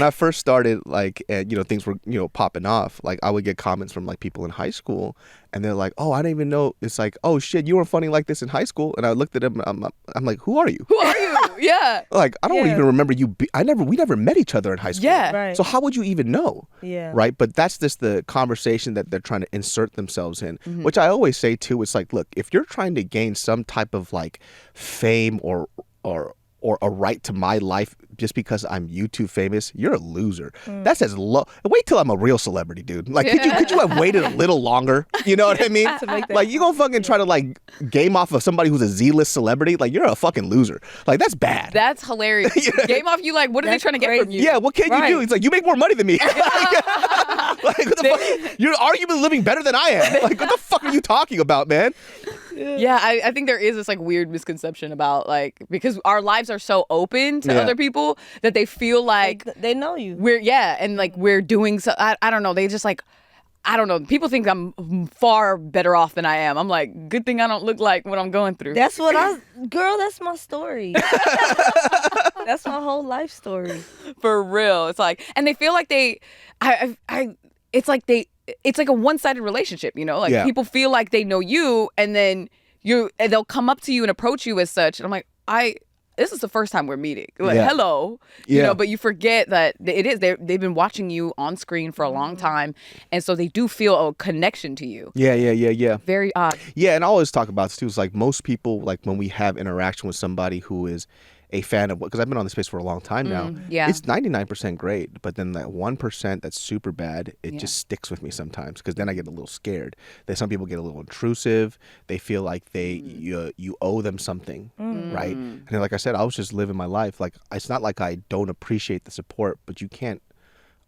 I first started, like, and, things were, popping off, like, I would get comments from, like, people in high school, and they're like, oh, I didn't even know. It's like, oh, shit, you were funny like this in high school. And I looked at them, and I'm like, who are you? Who are you? Yeah. Like, I don't Yeah. even remember you. We never met each other in high school. Yeah. Right. So how would you even know? Yeah. Right. But that's just the conversation that they're trying to insert themselves in, Mm-hmm. which I always say too. It's like, look, if you're trying to gain some type of like fame or a right to my life just because I'm YouTube famous, you're a loser. That's as low. Wait till I'm a real celebrity, dude. Like, could you have waited a little longer? You know what I mean? To make that Like, you gonna fucking try to like game off of somebody who's a Z-list celebrity? Like, you're a fucking loser. Like, that's bad. That's hilarious. Game off, you like, what are they That's trying to get from crazy. you? Yeah, what can you do? Right. It's like, you make more money than me. Like, what the fuck? You're arguably living better than I am. Like, what the fuck are you talking about, man? Yeah, I think there is this like weird misconception about like, because our lives are so open to Yeah. other people that they feel like They know you. and like we're doing so. I don't know. They just like, I don't know. People think I'm far better off than I am. I'm like, good thing I don't look like what I'm going through. That's what girl, that's my story. That's my whole life story. For real. It's like, and they feel like it's like a one-sided relationship, like Yeah. people feel like they know you and then and they'll come up to you and approach you as such. And I'm like, this is the first time we're meeting. Like, Yeah. hello, Yeah. but you forget that they've been watching you on screen for a long time. And so they do feel a connection to you. Yeah. Very odd. Yeah, and I always talk about this too. It's like most people, like when we have interaction with somebody who is a fan of what, because I've been on this space for a long time now. yeah. It's 99% great, but then that 1% that's super bad, it just sticks with me sometimes because then I get a little scared. That some people get a little intrusive. They feel like you owe them something, right? And then, like I said, I was just living my life. Like, it's not like I don't appreciate the support, but you can't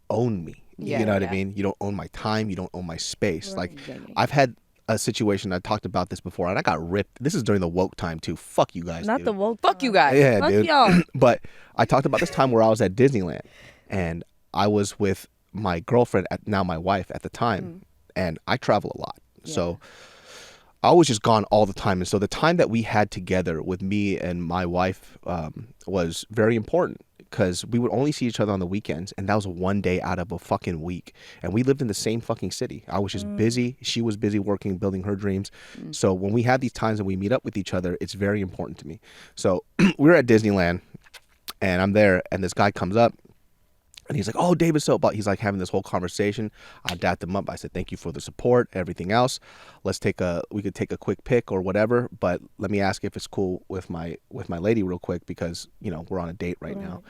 own me. Yeah, You know what I yeah. mean? You don't own my time. You don't own my space. Like, I've had a situation, I talked about this before, and I got ripped. This is during the woke time too. Fuck you guys. Not dude. the woke. Fuck you guys. Yeah, Fuck dude. y'all. But I talked about this time where I was at Disneyland, and I was with my girlfriend, now my wife at the time, and I travel a lot. So I was just gone all the time. And so the time that we had together with me and my wife was very important because we would only see each other on the weekends. And that was one day out of a fucking week. And we lived in the same fucking city. I was just busy. She was busy working, building her dreams. So when we have these times and we meet up with each other, it's very important to me. So we were at Disneyland and I'm there and this guy comes up. And he's like, oh, David, so about, he's like having this whole conversation. I dapped him up. I said, thank you for the support, everything else. We could take a quick pic or whatever, but let me ask if it's cool with my lady real quick because, we're on a date right now.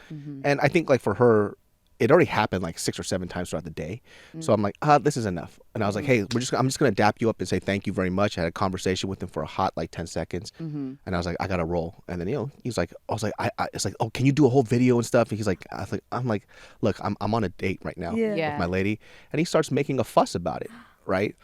And I think like for her, it already happened like 6 or 7 times throughout the day. So I'm like, this is enough. And I was like, hey, I'm just going to dap you up and say thank you very much. I had a conversation with him for a hot like 10 seconds. And I was like, I got to roll. And then, he's like, I was like, it's like, oh, can you do a whole video and stuff? And he's like, I'm like, look, I'm on a date right now Yeah. with my lady. And he starts making a fuss about it. Right.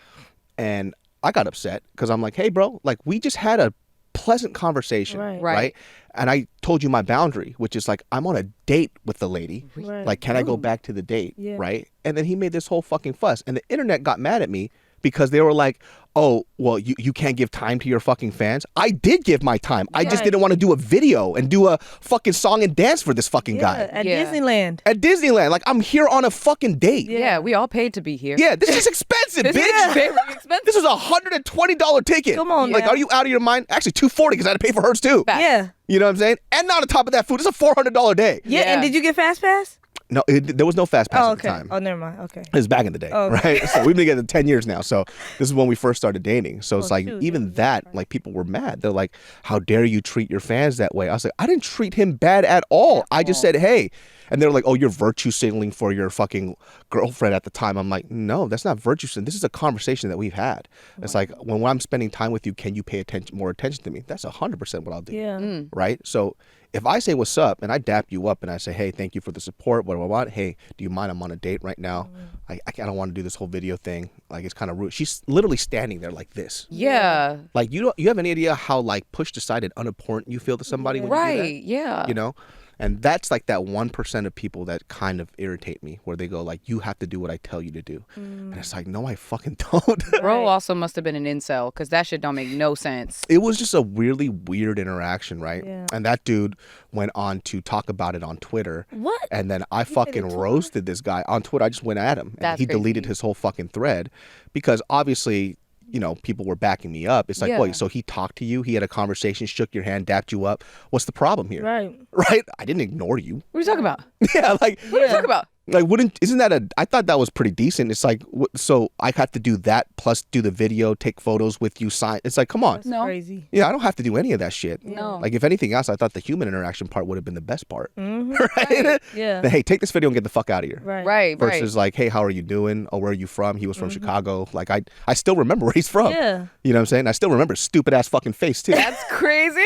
And I got upset because I'm like, hey, bro, like we just had a pleasant conversation. Right. And I told you my boundary, which is like, I'm on a date with the lady. Right. Like, can I go back to the date? Yeah. Right. And then he made this whole fucking fuss. And the internet got mad at me because they were like, oh, well, you can't give time to your fucking fans. I did give my time. I just Yeah. didn't want to do a video and do a fucking song and dance for this fucking Yeah, guy. at Yeah. Disneyland. At Disneyland. Like, I'm here on a fucking date. Yeah, we all paid to be here. Yeah, this is expensive, This bitch. is very expensive. This is a $120 ticket. Come on Like, now. are you out of your mind? Actually, $240 because I had to pay for hers too. Facts. Yeah. You know what I'm saying? And on top of that food, it's a $400 day. Yeah. Yeah. And did you get fast pass? No, there was no fast pass Oh, at the okay. time. Oh, never mind. Okay. It was back in the day, Oh, okay. right? So we've been together 10 years now. So this is when we first started dating. So it's like, shoot, even that, like people were mad. They're like, how dare you treat your fans that way? I was like, I didn't treat him bad at all. I just said, hey. And they're like, oh, you're virtue signaling for your fucking girlfriend at the time. I'm like, no, that's not virtue signaling. This is a conversation that we've had. It's like, when I'm spending time with you, can you pay more attention to me? That's 100% what I'll do. Yeah. Right? So if I say what's up and I dap you up and I say, hey, thank you for the support, what, hey, do you mind? I'm on a date right now. I don't want to do this whole video thing. Like, it's kind of rude. She's literally standing there like this. Yeah. Like, you have any idea how like pushed aside and unimportant you feel to somebody when you do that? Right. Yeah. You know? And that's like that 1% of people that kind of irritate me, where they go like, you have to do what I tell you to do. And it's like, no, I fucking don't. Bro also must have been an incel, because that shit don't make no sense. It was just a really weird interaction, right? Yeah. And that dude went on to talk about it on Twitter. What? And then I fucking roasted this guy on Twitter. I just went at him. And That's he deleted crazy. his whole fucking thread because obviously, you know, people were backing me up. It's like, Yeah. wait, so he talked to you, he had a conversation, shook your hand, dapped you up. What's the problem here? Right. Right? I didn't ignore you. What are you talking about? Yeah, like, What are you talking about? like, isn't that I thought that was pretty decent. It's like, so I had to do that plus do the video, take photos with you, sign. It's like, come on. That's No. crazy. Yeah, I don't have to do any of that shit. No. Like, if anything else, I thought the human interaction part would have been the best part. Mm-hmm. Right? Yeah. Then, hey, take this video and get the fuck out of here. Right. Right. Versus like, hey, how are you doing? Oh, where are you from? He was from Chicago. Like, I still remember where he's from. Yeah. You know what I'm saying? I still remember his stupid ass fucking face too. That's crazy.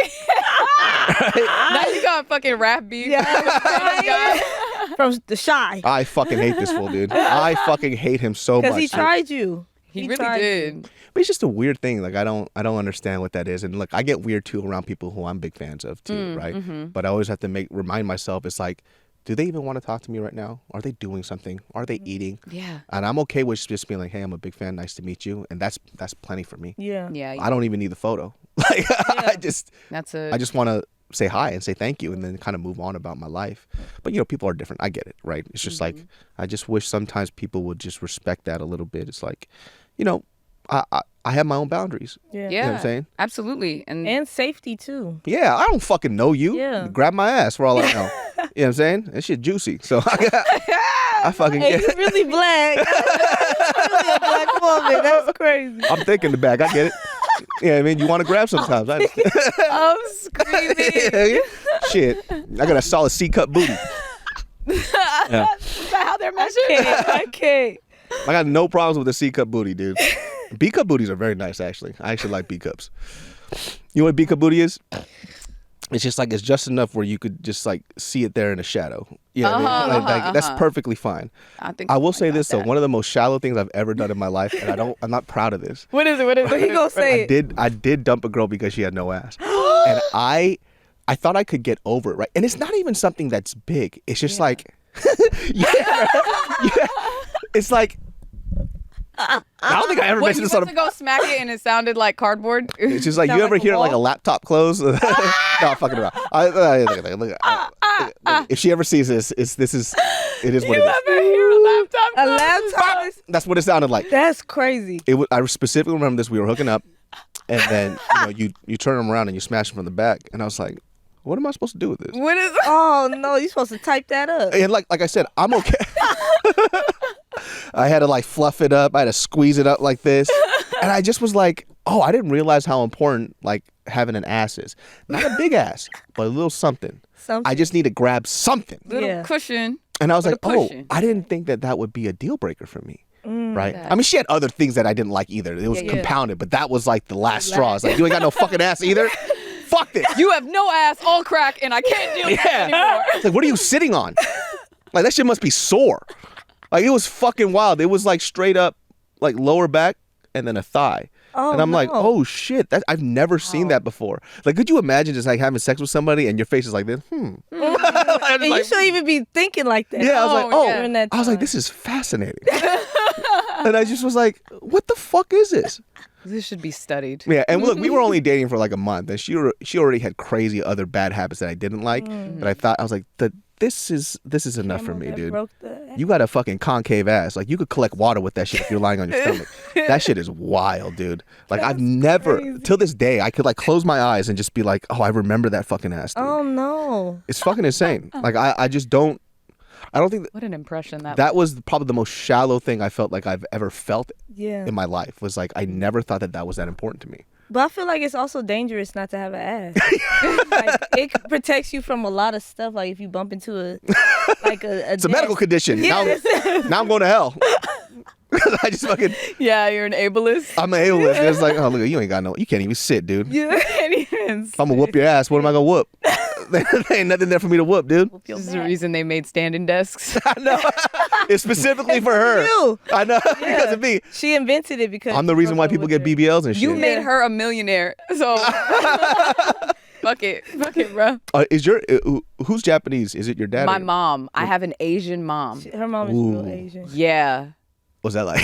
Now you got fucking rap beef. Yeah. From the shy. I fucking hate this fool, dude. I fucking hate him so much. Because he dude. tried you. He really tried did. you. But it's just a weird thing. Like, I don't understand what that is. And look, I get weird too around people who I'm big fans of too, right? But I always have to remind myself, it's like, do they even want to talk to me right now? Are they doing something? Are they eating? Yeah. And I'm okay with just being like, hey, I'm a big fan. Nice to meet you. And that's plenty for me. Yeah. Yeah. I don't even need the photo. Like, I just want to say hi and say thank you and then kind of move on about my life. But, you know, people are different. I get it, right? It's just like, I just wish sometimes people would just respect that a little bit. It's like, you know, I have my own boundaries. Yeah. Yeah. You know what I'm saying? Absolutely. And safety too. Yeah, I don't fucking know you. Yeah. Grab my ass for all I know. You know what I'm saying? That shit juicy. So I fucking Hey, get you really black. Really a black woman. That's crazy. I'm thinking the back. I get it. Yeah, I mean, you want to grab sometimes. I understand. I'm screaming. Shit. I got a solid C-cup booty. Yeah. Is that how they're measured? I can't. I got no problems with the C-cup booty, dude. B-cup booties are very nice, actually. I actually like B-cups. You know what B-cup booty is? It's just like, it's just enough where you could just like see it there in the shadow. Yeah, that's perfectly fine. I will say this though, one of the most shallow things I've ever done in my life, and I'm not proud of this. What is it? What is He it? gonna say it. I did dump a girl because she had no ass, and I thought I could get over it, right? And it's not even something that's big. It's just like, yeah, it's like. I don't think I ever What, mentioned you this on went a. to go smack it and it sounded like cardboard? It's just like, Sound you ever a hear like a wall? laptop close? No, I'm fucking around. Look, if she ever sees this, it is what You it is. ever hear a laptop? A close? laptop is, That's what it sounded like. that's crazy. I specifically remember this. We were hooking up, and then you turn them around and you smash them from the back, and I was like, what am I supposed to do with this? What is Oh no, you're supposed to type that up. And like I said, I'm okay. I had to like fluff it up. I had to squeeze it up like this, and I just was like, oh, I didn't realize how important like having an ass is. Not a big ass, but a little something. Something. I just need to grab something. little Yeah. cushion? And I was like, Put a oh, push in. I didn't think that would be a deal breaker for me. Right? that. I mean, she had other things that I didn't like either. It was Yeah. compounded, but that was like the last straw. It's like, you ain't got no fucking ass either? Fuck this. You have no ass, all crack, and I can't deal with it anymore. It's like, what are you sitting on? Like, that shit must be sore. Like, it was fucking wild. It was like straight up, like lower back and then a thigh. Oh, and I'm like, no. oh shit, I've never seen that before. Like, could you imagine just like having sex with somebody and your face is like this? And you shouldn't even be thinking like that. Yeah, I was like, Oh, oh, yeah. During that I was like, time. this is fascinating. And I just was like, what the fuck is this? This should be studied. Yeah, and look, we were only dating for like a month, and she already had crazy other bad habits that I didn't like. But I was like, this is enough for me, That dude. broke the- You got a fucking concave ass. Like, you could collect water with that shit if you're lying on your stomach. That shit is wild, dude. Like, I've never, till this day, I could like close my eyes and just be like, oh, I remember that fucking ass, dude. Oh no. It's fucking insane. Like, I just don't, I don't think What an impression that that was probably the most shallow thing I felt like I've ever felt Yeah. in my life, was like, I never thought that was that important to me. But I feel like it's also dangerous not to have an ass. Like, it protects you from a lot of stuff. Like if you bump into a It's a medical condition. Yeah, Now I'm going to hell. I just fucking. Yeah, you're an ableist. I'm an ableist. It's like, oh look, you ain't got no. You can't even sit, dude. You can't even. If I'm gonna whoop your ass, what am I gonna whoop? There ain't nothing there for me to whoop, dude. This is the reason they made standing desks. I know. It's specifically for her. You. I know because of me. She invented it because I'm the reason why people get BBLs and shit. You made her a millionaire, so fuck it, bro. Is your who's Japanese? Is it your dad? My or- mom. I have an Asian mom. Her mom is real Asian. Yeah. What's that like?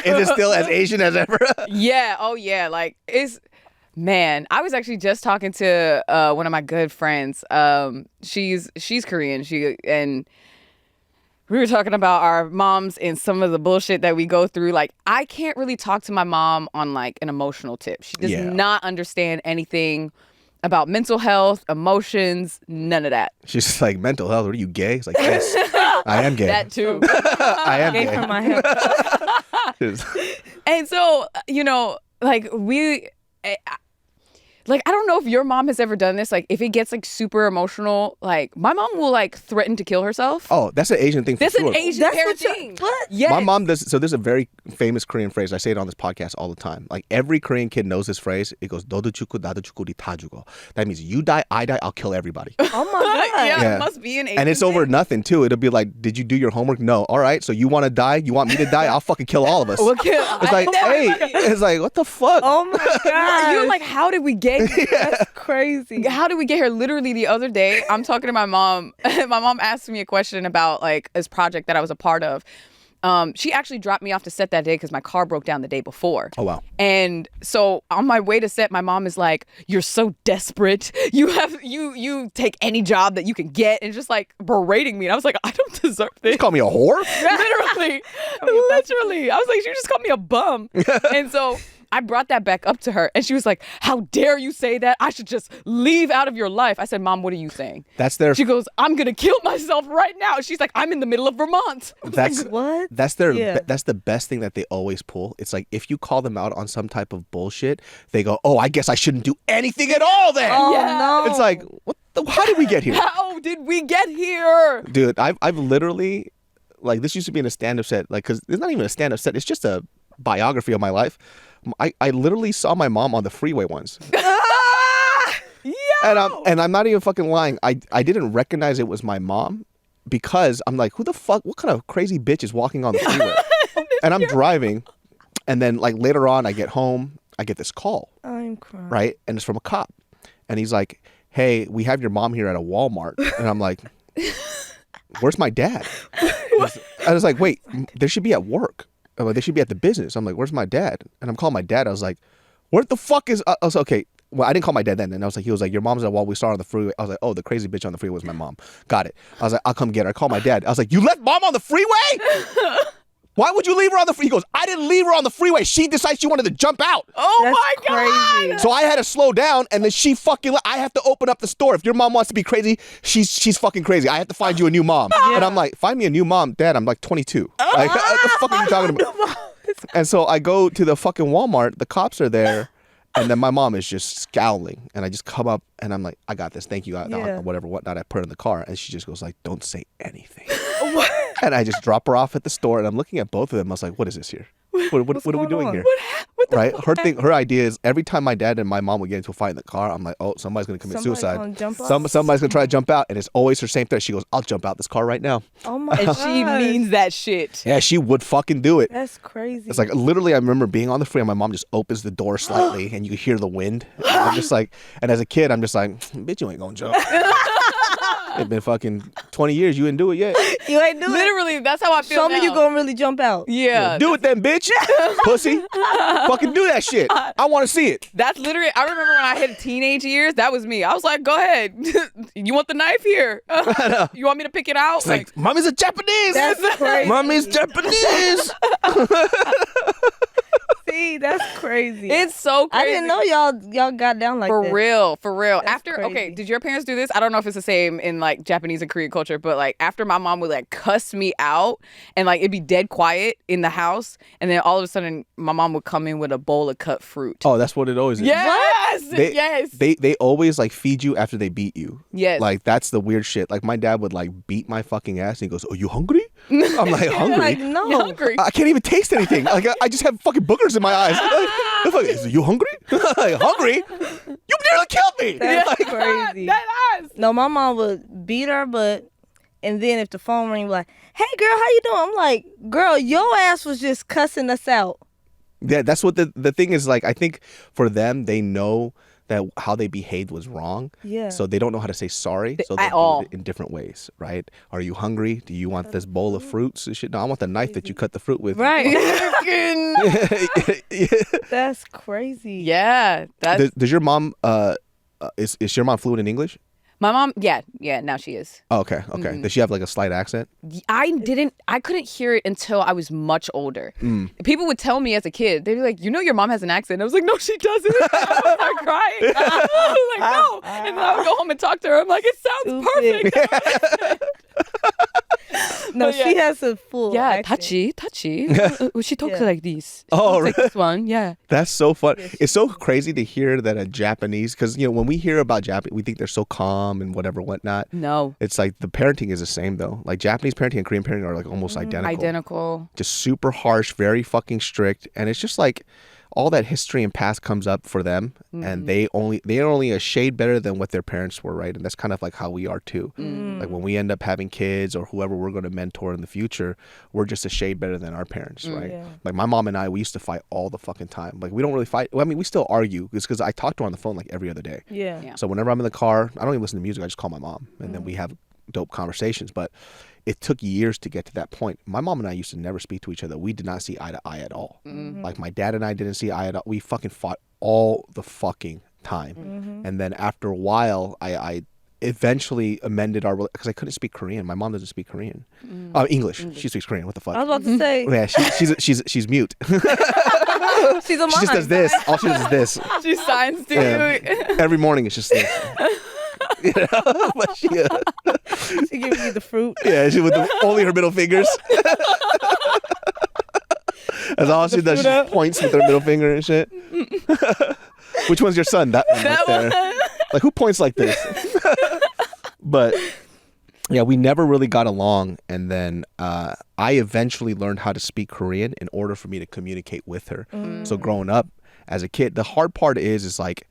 Is it still as Asian as ever? Yeah. Oh yeah. Like it's. Man, I was actually just talking to one of my good friends. She's Korean. And we were talking about our moms and some of the bullshit that we go through. Like, I can't really talk to my mom on like an emotional tip. She does not understand anything about mental health, emotions, none of that. She's just like, mental health. What are you, gay? It's like, yes, I am gay. That too. I am Gay gay. from my head. And so, like I don't know if your mom has ever done this. Like, if it gets like super emotional, like my mom will like threaten to kill herself. Oh, that's an Asian thing for That's sure. an Asian That's parent what thing. what? Yes. My mom does. So there's a very famous Korean phrase. I say it on this podcast all the time. Like every Korean kid knows this phrase. It goes, "너도 죽고 나도 죽고 우리 다 죽어." That means you die, I die, I'll kill everybody. Oh my God. Yeah, Yeah. it must be an Asian And it's over thing. nothing too. It'll be like, "Did you do your homework?" No. All right. So you want to die? You want me to die? I'll fucking kill all of us. We'll kill. It's like, hey, it's like, what the fuck? Oh my God. You're like, how did we get here? That's crazy. How did we get here? Literally the other day, I'm talking to my mom. My mom asked me a question about like this project that I was a part of. She actually dropped me off to set that day because my car broke down the day before. Oh wow. And so on my way to set, my mom is like, "You're so desperate. You take any job that you can get," and just like berating me. And I was like, "I don't deserve this." You call me a whore? Literally. I was like, "You just called me a bum." And so I brought that back up to her, and she was like, "How dare you say that? I should just leave out of your life." I said, "Mom, what are you saying?" That's their. She goes, "I'm gonna kill myself right now." She's like, "I'm in the middle of Vermont." That's What? That's their. Yeah. That's the best thing that they always pull. It's like if you call them out on some type of bullshit, they go, "Oh, I guess I shouldn't do anything at all then." Oh Yeah. no. It's like, what? How did we get here? How did we get here? Dude, I've literally, like, this used to be in a stand-up set, like, because it's not even a stand-up set, it's just a biography of my life. I literally saw my mom on the freeway once. And I'm not even fucking lying. I didn't recognize it was my mom because I'm like, who the fuck, what kind of crazy bitch is walking on the freeway? And I'm driving, and then like later on I get home, I get this call, I'm crying. right? And it's from a cop. And he's like, "Hey, we have your mom here at a Walmart." And I'm like, "Where's my dad?" I was like, "Wait, they should be at work. They should be at the business." I'm like, "Where's my dad?" And I'm calling my dad. I was like, "What the fuck is?" I was like, okay. Well, I didn't call my dad then. And I was like, he was like, "Your mom's at Walmart. We saw her on the freeway." I was like, "Oh, the crazy bitch on the freeway was my mom." Got it. I was like, "I'll come get her." I called my dad. I was like, "You left mom on the freeway? Why would you leave her on the freeway?" He goes, "I didn't leave her on the freeway. She decided she wanted to jump out." Oh That's my God. crazy. So I had to slow down, and then she fucking. I have to open up the store. If your mom wants to be crazy, she's fucking crazy. I have to find you a new mom. And I'm like, "Find me a new mom, Dad." I'm like 22. Like, what the fuck are you talking about? And so I go to the fucking Walmart. The cops are there, and then my mom is just scowling. And I just come up, and I'm like, "I got this. Thank you." Whatnot. I put her in the car, and she just goes like, "Don't say anything." And I just drop her off at the store, and I'm looking at both of them. I was like, "What is this here? What are we going doing on? here?" What the Right? fuck? Her idea is every time my dad and my mom would get into a fight in the car, I'm like, "Oh, somebody's gonna commit Somebody's suicide. gonna jump out. Somebody's gonna try to jump out," and it's always her same threat. She goes, "I'll jump out this car right now." Oh my And God. she means that shit. Yeah, she would fucking do it. That's crazy. It's like literally, I remember being on the freeway. My mom just opens the door slightly, and you hear the wind. And I'm just like, and as a kid, I'm just like, "Bitch, you ain't gonna jump." It's been fucking 20 years. You didn't do it yet. you ain't doing it. Literally, that's how I feel Show now. me you gonna really jump out. Yeah. Do it then, bitch. Pussy. Fucking do that shit. I want to see it. That's literally, I remember when I hit teenage years, that was me. I was like, "Go ahead. You want the knife here? You want me to pick it out?" It's like, Mommy's a Japanese. That's crazy. Mommy's Japanese. See, that's crazy. It's so crazy. I didn't know y'all got down like that. For real. That's After okay, crazy. did your parents do this? I don't know if it's the same in like Japanese and Korean culture, but like after my mom would like cuss me out and like it'd be dead quiet in the house, and then all of a sudden my mom would come in with a bowl of cut fruit. Oh, that's what it always is. Yes, yes. They always like feed you after they beat you. Yes. Like that's the weird shit. Like my dad would like beat my fucking ass and he goes, "Are you hungry?" I'm like, "Hungry? Like, no. You're hungry. I can't even taste anything. Like I just have fucking boogers in my eyes." Like, "Are you hungry?" Like, "Hungry? You nearly killed me." That's Like, crazy. That ass. No, my mom would beat her butt, and then if the phone rang, like, "Hey, girl, how you doing?" I'm like, "Girl, your ass was just cussing us out." yeah, that's what the thing is. Like I think for them, they know that how they behaved was wrong. Yeah. So they don't know how to say sorry. So they At do all. it in different ways, right? Are you hungry? Do you want this bowl of fruits and shit? No, I want the knife that you cut the fruit with. Right. Yeah. That's crazy. Yeah, that's Does your mom is your mom fluent in English? my mom. Yeah, now she is. Oh, okay. Does she have like a slight accent? I couldn't hear it until I was much older. People would tell me as a kid, they'd be like, "You know your mom has an accent." I was like, "No, she doesn't." I would start crying. I was like, "No." And then I would go home and talk to her. I'm like, "It sounds perfect." No, But yeah. she has a full Yeah, accent. touchy. She talks Yeah. like this. She Oh, talks like this one. Yeah. That's so fun. It's so crazy to hear that a Japanese, because when we hear about Japanese, we think they're so calm and whatever, whatnot. No. It's like the parenting is the same though. Like Japanese parenting and Korean parenting are like almost identical. Identical. Just super harsh, very fucking strict, and it's just like all that history and past comes up for them, and they're only a shade better than what their parents were, right? And that's kind of like how we are too. Like when we end up having kids or whoever we're going to mentor in the future, we're just a shade better than our parents, right? Yeah. Like my mom and I, we used to fight all the fucking time. Like we don't really fight. Well, I mean, we still argue. It's because I talk to her on the phone like every other day. Yeah. Yeah. So whenever I'm in the car, I don't even listen to music. I just call my mom, and then we have dope conversations. But it took years to get to that point. My mom and I used to never speak to each other. We did not see eye to eye at all. Like my dad and I didn't see eye at all. We fucking fought all the fucking time. And then after a while, I eventually amended our, because I couldn't speak Korean. My mom doesn't speak Korean. English. She speaks Korean. What the fuck? I was about to say, Yeah, she's mute. she's a She mom. just does this. All she does is this. She signs to Yeah. you. Every morning it's just this. But she, She giving you the fruit. yeah, she with only her middle fingers. That's all she does. She just points with her middle finger and shit. Which one's your son? That one right there. Like who points like this? But yeah, we never really got along, and then I eventually learned how to speak Korean in order for me to communicate with her. So growing up as a kid, the hard part is like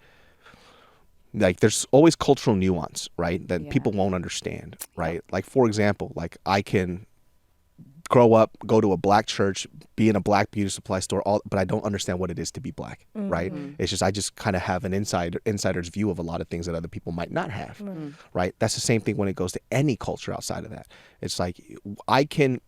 there's always cultural nuance, right? That people won't understand, right? Like for example, like I can grow up, go to a black church, be in a black beauty supply store, but I don't understand what it is to be black, right? It's just I just kind of have an insider's view of a lot of things that other people might not have, right? That's the same thing when it goes to any culture outside of that. It's like I can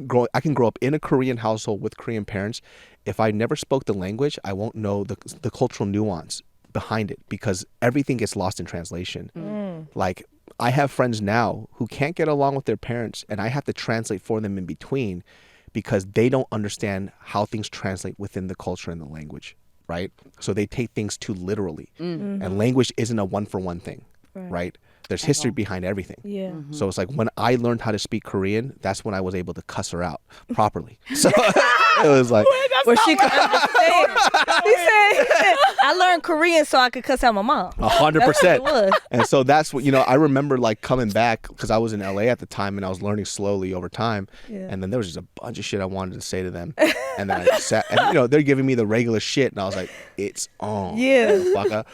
grow up in a Korean household with Korean parents. If I never spoke the language, I won't know the cultural nuance behind it, because everything gets lost in translation. Like I have friends now who can't get along with their parents, and I have to translate for them in between because they don't understand how things translate within the culture and the language, right? So they take things too literally. And language isn't a one-for-one thing, right? There's history behind everything. Yeah. So it's like when I learned how to speak Korean, that's when I was able to cuss her out properly. So it was like, Where she could understand. He said, I learned Korean so I could cuss out my mom. 100%. That's what it was. And so that's what, I remember like coming back because I was in LA at the time and I was learning slowly over time. Yeah. And then there was just a bunch of shit I wanted to say to them. And then I just sat, and they're giving me the regular shit. And I was like, it's on. Yeah. Motherfucker.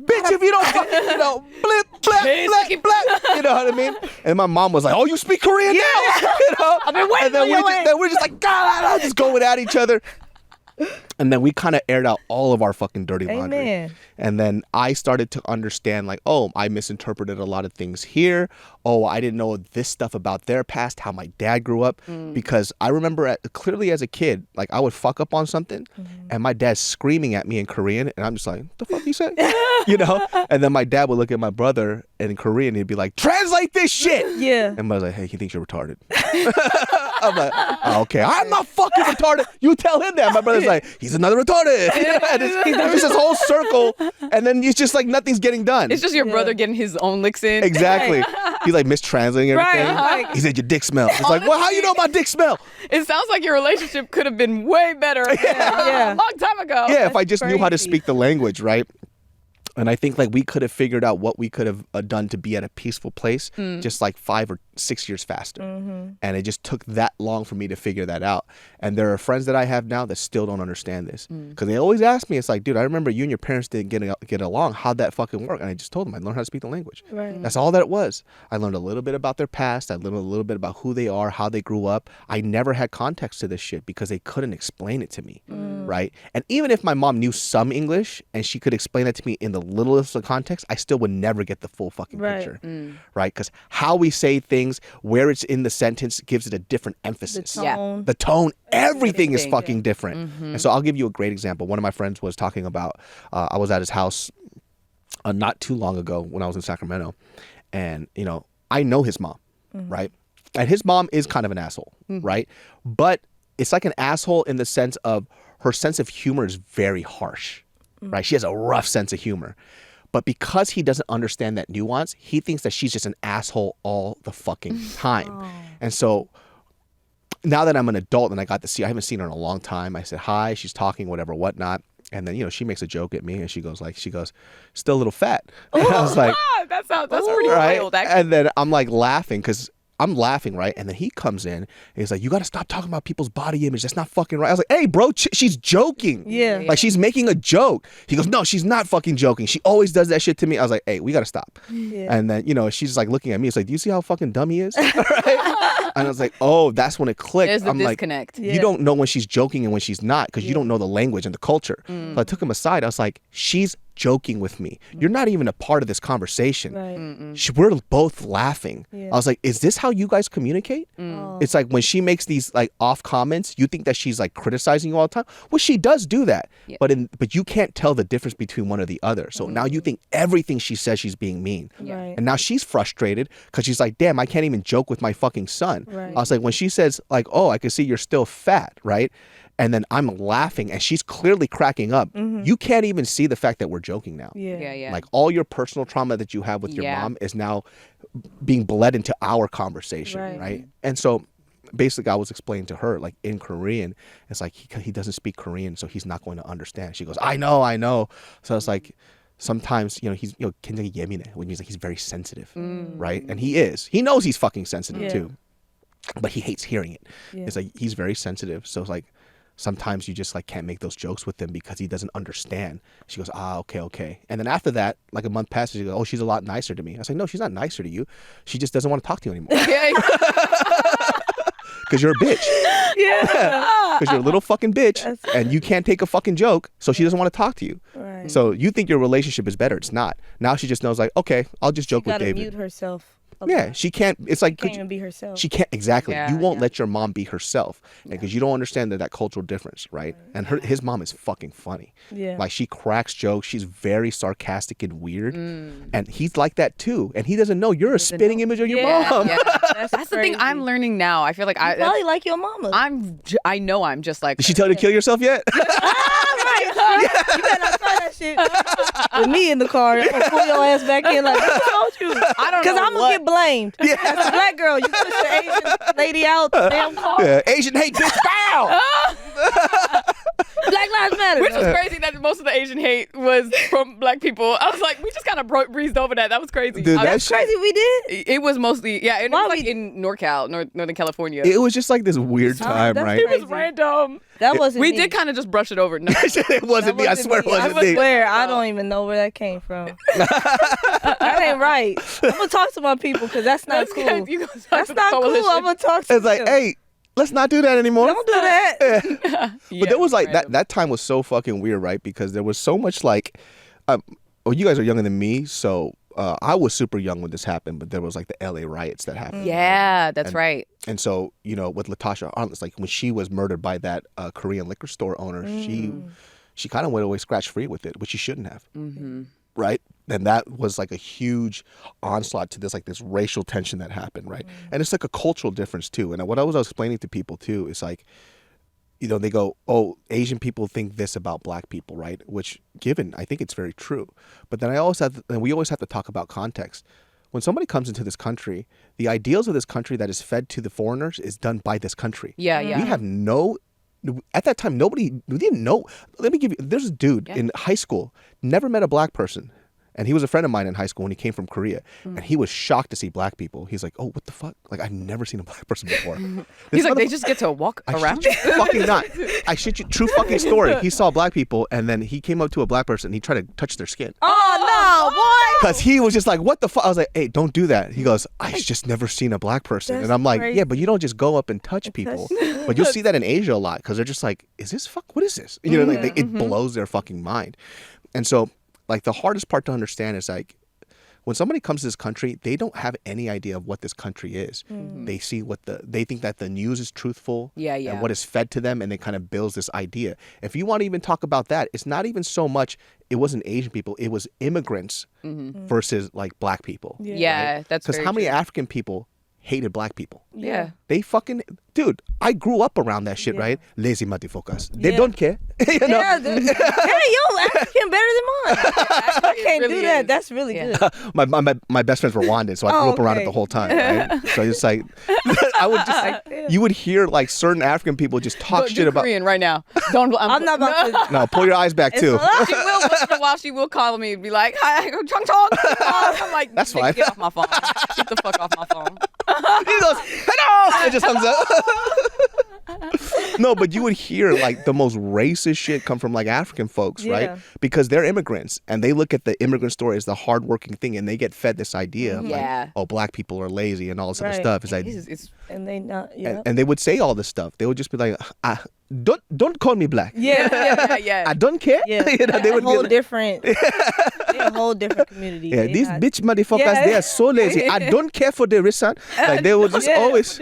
Bitch, if you don't fucking, blip, blap, blap, blap, you know what I mean? And my mom was like, oh, you speak Korean now? I've been waiting and then we're just like, God, just going at each other. And then we kind of aired out all of our fucking dirty laundry. Amen. And then I started to understand like, oh, I misinterpreted a lot of things here. Oh, I didn't know this stuff about their past, how my dad grew up. Because I remember clearly as a kid, like I would fuck up on something and my dad's screaming at me in Korean. And I'm just like, what the fuck you say? And then my dad would look at my brother and in Korean, he'd be like, translate this shit. Yeah. And I was like, hey, he thinks you're retarded. I'm like, oh, okay, I'm not fucking retarded. You tell him that. My brother's like, he's another retarded. And it's this whole circle, and then it's just like nothing's getting done. It's just your brother getting his own licks in. Exactly. He's like mistranslating everything. Right. He said your dick smells. It's like, well, how you know my dick smell? It sounds like your relationship could have been way better a long time ago. Yeah, if I just knew how to crazy. speak the language, right? And I think like we could have figured out what we could have done to be at a peaceful place just like 5 or 6 years faster. And it just took that long for me to figure that out. And there are friends that I have now that still don't understand this. Because they always ask me, it's like, dude, I remember you and your parents didn't get along. How'd that fucking work? And I just told them I learned how to speak the language. Right. That's all that it was. I learned a little bit about their past. I learned a little bit about who they are, how they grew up. I never had context to this shit because they couldn't explain it to me. Right. And even if my mom knew some English and she could explain that to me in the littlest of context, I still would never get the full fucking picture. Right. Because how we say things, where it's in the sentence gives it a different emphasis. The tone, everything is fucking different. And so I'll give you a great example. One of my friends was talking about, I was at his house not too long ago when I was in Sacramento. And, you know, I know his mom. Right. And his mom is kind of an asshole. Right. But it's like an asshole in the sense of her sense of humor is very harsh. Right. She has a rough sense of humor. But because he doesn't understand that nuance, he thinks that she's just an asshole all the fucking time. And so now that I'm an adult and I got to see, I haven't seen her in a long time. I said, hi, she's talking, whatever, whatnot. And then, you know, she makes a joke at me and she goes, still a little fat. And I was like, that's pretty wild, actually. And then I'm like laughing because I'm laughing, right? And then he comes in and he's like, you got to stop talking about people's body image. That's not fucking right. I was like, hey, bro, she's joking. Yeah. Like, she's making a joke. He goes, no, she's not fucking joking. She always does that shit to me. I was like, hey, we got to stop. Yeah. And then, you know, she's like looking at me. It's like, do you see how fucking dumb he is? Right? And I was like, oh, that's when it clicked. There's the I'm disconnect. Like, you don't know when she's joking and when she's not because you don't know the language and the culture. So I took him aside. I was like, she's joking with me. You're not even a part of this conversation. Right. We're both laughing. Yeah. I was like, is this how you guys communicate? It's like when she makes these like off comments, you think that she's like criticizing you all the time. Well, she does do that, but you can't tell the difference between one or the other. So now you think everything she says she's being mean. Right. And now she's frustrated because she's like, damn, I can't even joke with my fucking son. Right. I was like, when she says like, oh, I can see you're still fat, right? And then I'm laughing and she's clearly cracking up. You can't even see the fact that we're joking now. Yeah. Like all your personal trauma that you have with your mom is now being bled into our conversation, right? And so basically I was explaining to her like in Korean, it's like he doesn't speak Korean, so he's not going to understand. She goes, I know. So it's like sometimes, you know, he's, you know, 굉장히 예민해, which means like he's very sensitive, right? And he is. He knows he's fucking sensitive too, but he hates hearing it. It's like he's very sensitive. So it's like sometimes you just like can't make those jokes with him because he doesn't understand. She goes, okay. And then after that, like a month passes, she goes, oh, she's a lot nicer to me. I was like, no, she's not nicer to you. She just doesn't want to talk to you anymore. Because you're a bitch. Because you're a little fucking bitch and you can't take a fucking joke, so she doesn't want to talk to you. Right. So you think your relationship is better. It's not. Now she just knows like, okay, I'll just joke with David. Mute herself. Yeah, she can't. It's like She can't even be herself. She can't exactly. You won't let your mom be herself because you don't understand that cultural difference, right? And his mom is fucking funny. Yeah. Like she cracks jokes. She's very sarcastic and weird, and he's like that too. And he doesn't know you're a spitting image of your mom. Yeah. That's the thing I'm learning now. I feel like I probably like your mama. I know I'm just like. Did she tell you to kill yourself yet? Right. You better not try that shit with me in the car. I'm gonna pull your ass back in like, who told you? I don't know. Because I'm gonna get blamed. Yeah. As a black girl, you push the Asian lady out the damn car. Yeah, Asian hate, bitch, bow! Black Lives Matter. Which was crazy that most of the Asian hate was from black people. I was like, we just kind of breezed over that. That was crazy. Dude, That's crazy. We did. It was mostly, and it was like in NorCal, Northern California. It was just like this weird time, right? It was random. That wasn't We me. did kind of just brush it over. No. It wasn't me. I swear it wasn't me. I swear, I don't even know where that came from. That ain't right. I'm gonna talk to my people because that's not cool. Good. You go talk That's to the not cool. coalition. I'm gonna talk to It's like, them. hey, let's not do that anymore. Don't do that. But there was like that time was so fucking weird, right? Because there was so much like, well, you guys are younger than me, so I was super young when this happened. But there was like the LA riots that happened. Yeah, that's right. And so, you know, with Latasha Arnold, like when she was murdered by that Korean liquor store owner, she kind of went away scratch free with it, which she shouldn't have, right? then that was like a huge onslaught to this racial tension that happened, right? And it's like a cultural difference too. And what I was explaining to people too is like, they go, oh, Asian people think this about black people, right? Which, given, I think it's very true. But then we always have to talk about context. When somebody comes into this country, the ideals of this country that is fed to the foreigners is done by this country. Yeah. We have at that time, we didn't know. There's a dude in high school, never met a black person. And he was a friend of mine in high school when he came from Korea. And he was shocked to see black people. He's like, oh, what the fuck? Like, I've never seen a black person before. He's like, they just get to walk around? I shit you fucking not. I shit you. True fucking story. He saw black people, and then he came up to a black person, and he tried to touch their skin. Oh, no, boy. Because he was just like, what the fuck? I was like, hey, don't do that. He goes, I've just never seen a black person. That's and I'm like, crazy. yeah, but you don't just go up and touch people. But you'll see that in Asia a lot, because they're just like, what is this? You know, like it blows their fucking mind. And so, like, the hardest part to understand is like, when somebody comes to this country, they don't have any idea of what this country is. They see they think that the news is truthful and what is fed to them, and it kind of builds this idea. If you want to even talk about that, it's not even so much, it wasn't Asian people, it was immigrants versus like black people. Yeah, right? that's because how many African people hated black people? Yeah. They fucking, dude, I grew up around that shit, right? Lazy motherfuckers. They don't care. You know? Yeah, hey, yo, African better than mine. I can't really do that. is. That's really good. My best friend's Rwandan, so I grew up around it the whole time, right? So it's like, I would just, you would hear like certain African people just talk shit about. Korean right now. Don't. I'm not about to. No, pull your eyes back too. She will once in a while. She will call me and be like, "Hi, Chong Chong." I'm like, That's fine. Get off my phone. Get the fuck off my phone. He goes, hello! It just comes up. No, but you would hear like the most racist shit come from like African folks, right? Because they're immigrants and they look at the immigrant story as the hardworking thing, and they get fed this idea of like, oh, black people are lazy and all this other stuff. It's like, and they not, and they would say all this stuff. They would just be like, don't call me black. Yeah. I don't care. Yeah, You know, they would whole be like, different. They're a whole different community. yeah, these bitch motherfuckers, they are so lazy. I don't care for the reason. Like they would just always.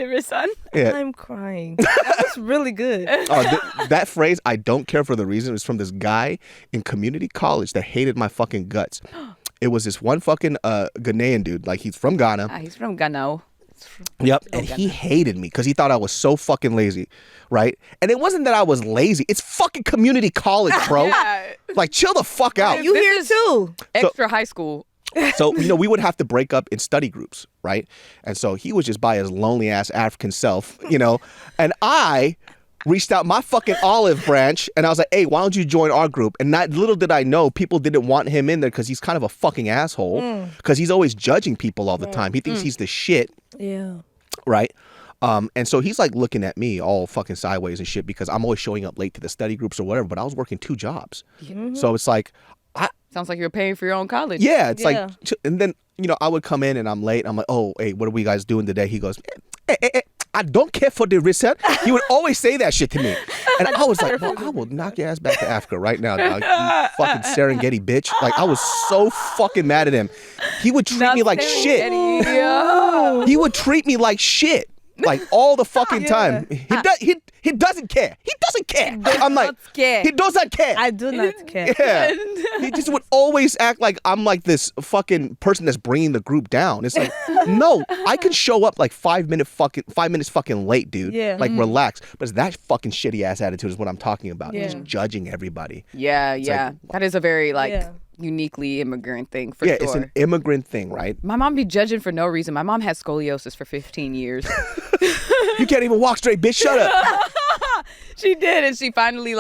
Yeah. I'm crying. That was really good. Oh, that phrase, I don't care for the reason, is from this guy in community college that hated my fucking guts. It was this one fucking Ghanaian dude. Like, he's from Ghana. He's from Ghana. Yep. And he hated me because he thought I was so fucking lazy, right? And it wasn't that I was lazy. It's fucking community college, bro. Like, chill the fuck out. You here too. Extra high school. So, we would have to break up in study groups, right? And so he was just by his lonely ass African self, and I reached out my fucking olive branch and I was like, hey, why don't you join our group? And little did I know, people didn't want him in there because he's kind of a fucking asshole, because he's always judging people all the time. He thinks he's the shit. Yeah. Right? And so he's like looking at me all fucking sideways and shit because I'm always showing up late to the study groups or whatever, but I was working 2 jobs. So it's like, sounds like you're paying for your own college. Yeah, it's like, and then, I would come in and I'm late. I'm like, oh, hey, what are we guys doing today? He goes, hey, I don't care for the reset. He would always say that shit to me. And I was like, well, I will knock your ass back to Africa right now, dog. You fucking Serengeti bitch. Like, I was so fucking mad at him. He would treat me like shit. He would treat me like shit. Like, all the fucking time. He doesn't care. He doesn't care. I'm like, he doesn't care. I do not care. Yeah. He just would always act like I'm like this fucking person that's bringing the group down. It's like, no, I can show up like 5 minutes fucking late, dude. Yeah. Like, relax. But it's that fucking shitty ass attitude is what I'm talking about. Just judging everybody. Yeah. Like, that is a very uniquely immigrant thing for sure. Yeah, it's an immigrant thing, right? My mom be judging for no reason. My mom had scoliosis for 15 years. You can't even walk straight, bitch. Shut up. She did, and she finally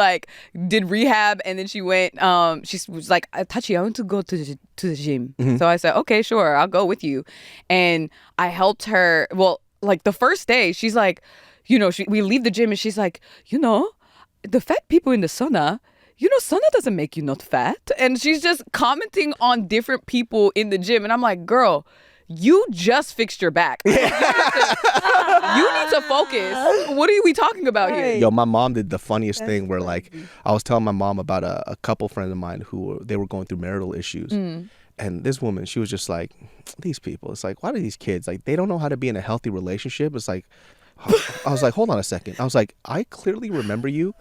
did rehab, and then she went. She was like, "Tachi, I want to go to the gym." So I said, "Okay, sure, I'll go with you." And I helped her. Well, like the first day, she's like, we leave the gym, and she's like, the fat people in the sauna. Sauna doesn't make you not fat. And she's just commenting on different people in the gym. And I'm like, girl, you just fixed your back. You need to focus. What are we talking about here? Yo, my mom did the funniest thing where like, I was telling my mom about a couple friends of mine they were going through marital issues. And this woman, she was just like, these people, it's like, why do these kids, like, they don't know how to be in a healthy relationship? It's like, I was like, hold on a second. I was like, I clearly remember you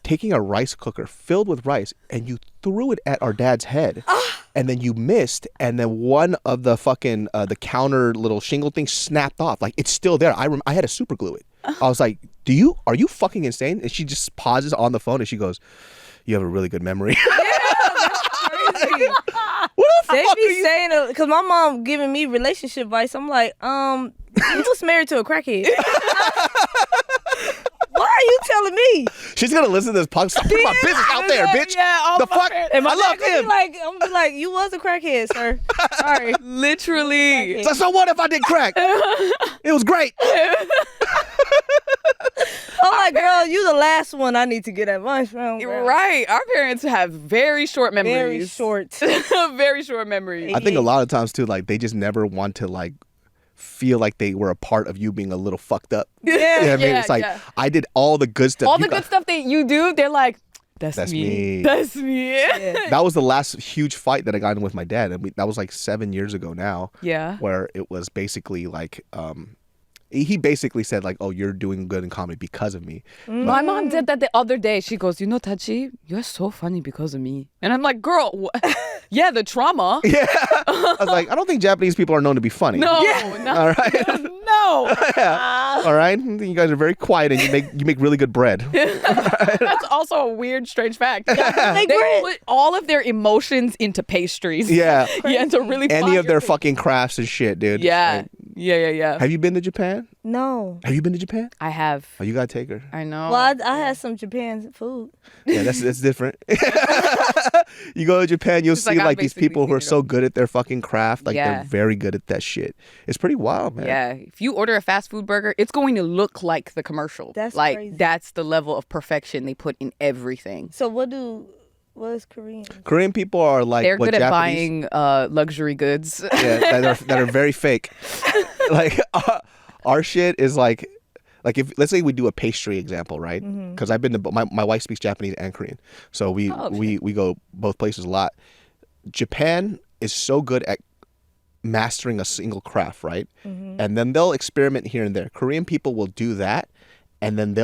taking a rice cooker filled with rice and you threw it at our dad's head. And then you missed, and then one of the fucking the counter little shingle things snapped off. Like, it's still there. I had to super glue it. I was like, are you fucking insane? And she just pauses on the phone and she goes, you have a really good memory. Crazy. What the They fuck are be you? saying, because my mom giving me relationship advice. I'm like, you was married to a crackhead. Why are you telling me? She's gonna listen to this podcast. Stop putting my business out there, bitch. Yeah, all The my fuck? parents- And my I love dad him. I'm be like, you was a crackhead, sir. Sorry. Literally. So what if I did crack? It was great. I'm like, girl, you the last one I need to get advice from. girl. Right. Our parents have very short memories. Very short. Very short memories. I think a lot of times too, like they just never want to like feel like they were a part of you being a little fucked up. Yeah. You know what I mean? Yeah, It's like yeah. I did all the good stuff. All You the good got- stuff that you do, they're like, that's That's me. me. That's me. Yeah. That was the last huge fight that I got in with my dad. I mean, that was like 7 years ago now. Yeah. Where it was basically like, he basically said like, "Oh, you're doing good in comedy because of me." My mom did that the other day. She goes, you know, Tachi, you're so funny because of me. And I'm like, girl, yeah, the trauma. Yeah. I was like, I don't think Japanese people are known to be funny. No, no, All right. no. All right. You guys are very quiet and you make really good bread. That's also a weird, strange fact. Make They bread. put all of their emotions into pastries. Yeah. Yeah, to really Any find of their your- fucking crafts and shit, dude. Yeah. Like, Yeah. have you been to Japan? No. Have you been to Japan? I have. Oh, you gotta take her. I know. Well, I had some Japan food. Yeah, that's different. You go to Japan, you'll It's see like I've like these basically people who are seen it so all. good at their fucking craft. Like Yeah. they're very good at that shit. It's pretty wild, man. Yeah, if you order a fast food burger, it's going to look like the commercial. That's like crazy. that's the level of perfection they put in everything. So what is Korean? Korean people are like They're what good at Japanese, buying luxury goods. yeah, that are very fake. Like our shit is like if let's say we do a pastry example, right? Because I've been to my wife speaks Japanese and Korean, so we go both places a lot. Japan is so good at mastering a single craft, right? And then they'll experiment here and there. Korean people will do that, and then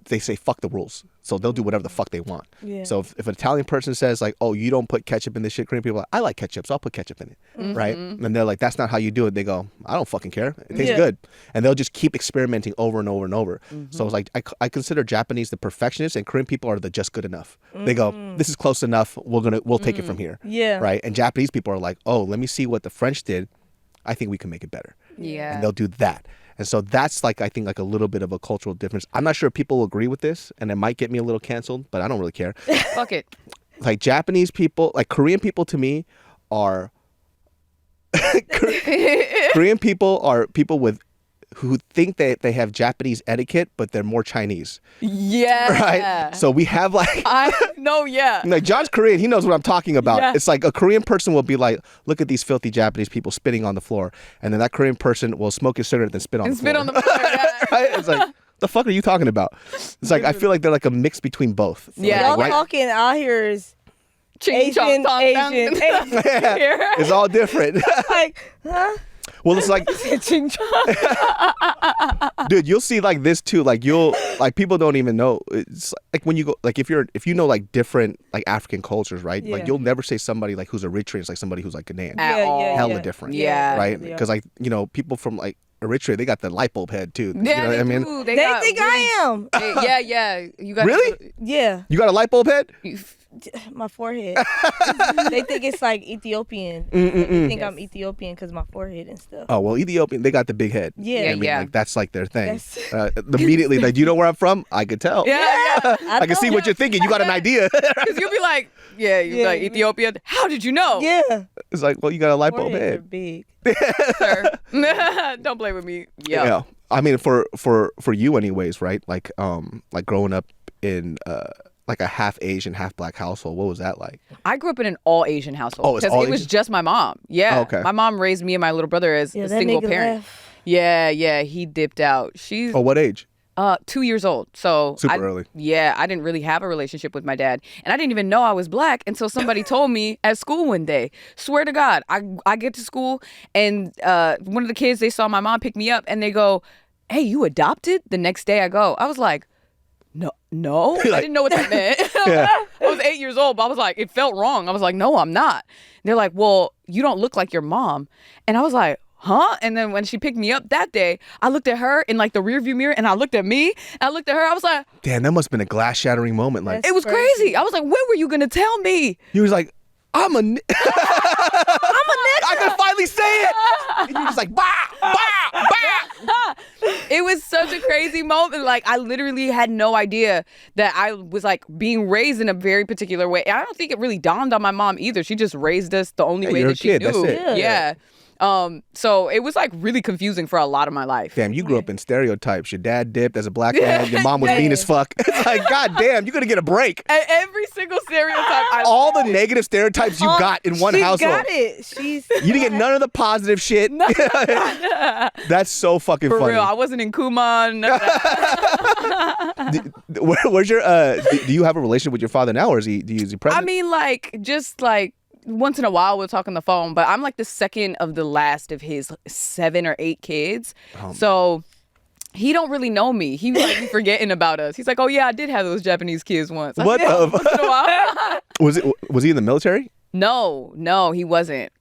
they say fuck the rules, so they'll do whatever the fuck they want. Yeah. So if an Italian person says like, oh, you don't put ketchup in this shit, Korean people are like, I like ketchup, so I'll put ketchup in it, right? And they're like, that's not how you do it. They go, I don't fucking care, it tastes Yeah. good, and they'll just keep experimenting over and over and over. So it's like I consider Japanese the perfectionists, and Korean people are the just good enough. They go, this is close enough, we'll take it from here. Yeah. Right. And Japanese people are like, oh, let me see what the French did, I think we can make it better. Yeah. And they'll do that. And so that's like, I think like a little bit of a cultural difference. I'm not sure if people will agree with this, and it might get me a little canceled, but I don't really care. Fuck it. Like Japanese people, like Korean people to me are Korean people are people who think that they have Japanese etiquette, but they're more Chinese, Yeah. right? So we have like I know. Yeah. like John's Korean, he knows what I'm talking about. Yeah. It's like a Korean person will be like, look at these filthy Japanese people spitting on the floor, and then that Korean person will smoke a cigarette and spit on And the spit floor. on the floor. Yeah. Right? It's like, the fuck are you talking about? It's like I feel like they're like a mix between both. Yeah. Y'all Like, talking out here is Ching, chong, Asian, tong, tong. Asian, Asian. Here. it's all different. Like, huh? Well, it's like, Ching chong. dude, you'll see like this too. Like people don't even know. It's like when you go, like if you know like different like African cultures, right? Like Yeah. you'll never say somebody like who's Eritrean is like somebody who's like Ghanaian, At Yeah, all. yeah, hella yeah. different, Yeah. right? Yeah. Because like people from like Eritrea, they got the light bulb head too. You Yeah, know what I mean? do. They got think really- I am. Yeah. You got Really? Yeah, You got a light bulb head? my forehead. They think it's like Ethiopian. They think I'm Ethiopian because my forehead and stuff. Oh well, Ethiopian, they got the big head. Yeah. You know what I mean? Yeah. Like that's like their thing. That's- Immediately, like, do you know where I'm from? I could tell. Yeah. I can see what you're thinking. You got an idea. Because you'll be like, yeah, you're Yeah, like you- Ethiopian. How did you know? Yeah. It's like, well, you got a light bulb Foreheads are head. big. Sir. Don't play with me. Yeah. Yeah. I mean, for you, anyways, right? Like growing up in like a half Asian, half black household. What was that like? I grew up in an all Asian household. Oh, it's because all it was Asian? just my mom. Yeah. Oh, okay. My mom raised me and my little brother as Yeah, a that single nigga parent. left. Yeah. He dipped out. She's Oh, what age? 2 years old. So Super I- early. Yeah, I didn't really have a relationship with my dad, and I didn't even know I was black until somebody told me at school one day. Swear to God, I get to school and one of the kids, they saw my mom pick me up and they go, "Hey, you adopted?" The next day I go, I was like, no, I didn't know what that meant. Yeah. I was 8 years old, but I was like, it felt wrong. I was like, no, I'm not. They're like, well, you don't look like your mom. And I was like, huh? And then when she picked me up that day, I looked at her in like the rearview mirror, and I looked at me, and I looked at her. I was like, damn, that must have been a glass shattering moment. Like, it was crazy. I was like, when were you gonna tell me? he was like, I'm a nigga. I could finally say it. And you was like, bah, bah, bah. It was such a crazy moment. Like, I literally had no idea that I was like being raised in a very particular way. I don't think it really dawned on my mom either. She just raised us the only way you're that a she kid. knew. That's it. Yeah. So it was like really confusing for a lot of my life. Damn, you grew up in stereotypes. Your dad dipped as a black man. Your mom was mean as fuck. It's like, god damn, you're gonna get a break. And every single stereotype. All the negative stereotypes you got in one household. Got it. You didn't get none of the positive shit. That's so fucking For funny. real, I wasn't in Kumon. None of that. Where's your do you have a relationship with your father now, or is he present? I mean, like, just like once in a while we'll talk on the phone, but I'm like the second of the last of his 7 or 8 kids. So he don't really know me. He like be forgetting about us. He's like, oh yeah, I did have those Japanese kids once. What Once in a while. was he in the military? No, he wasn't.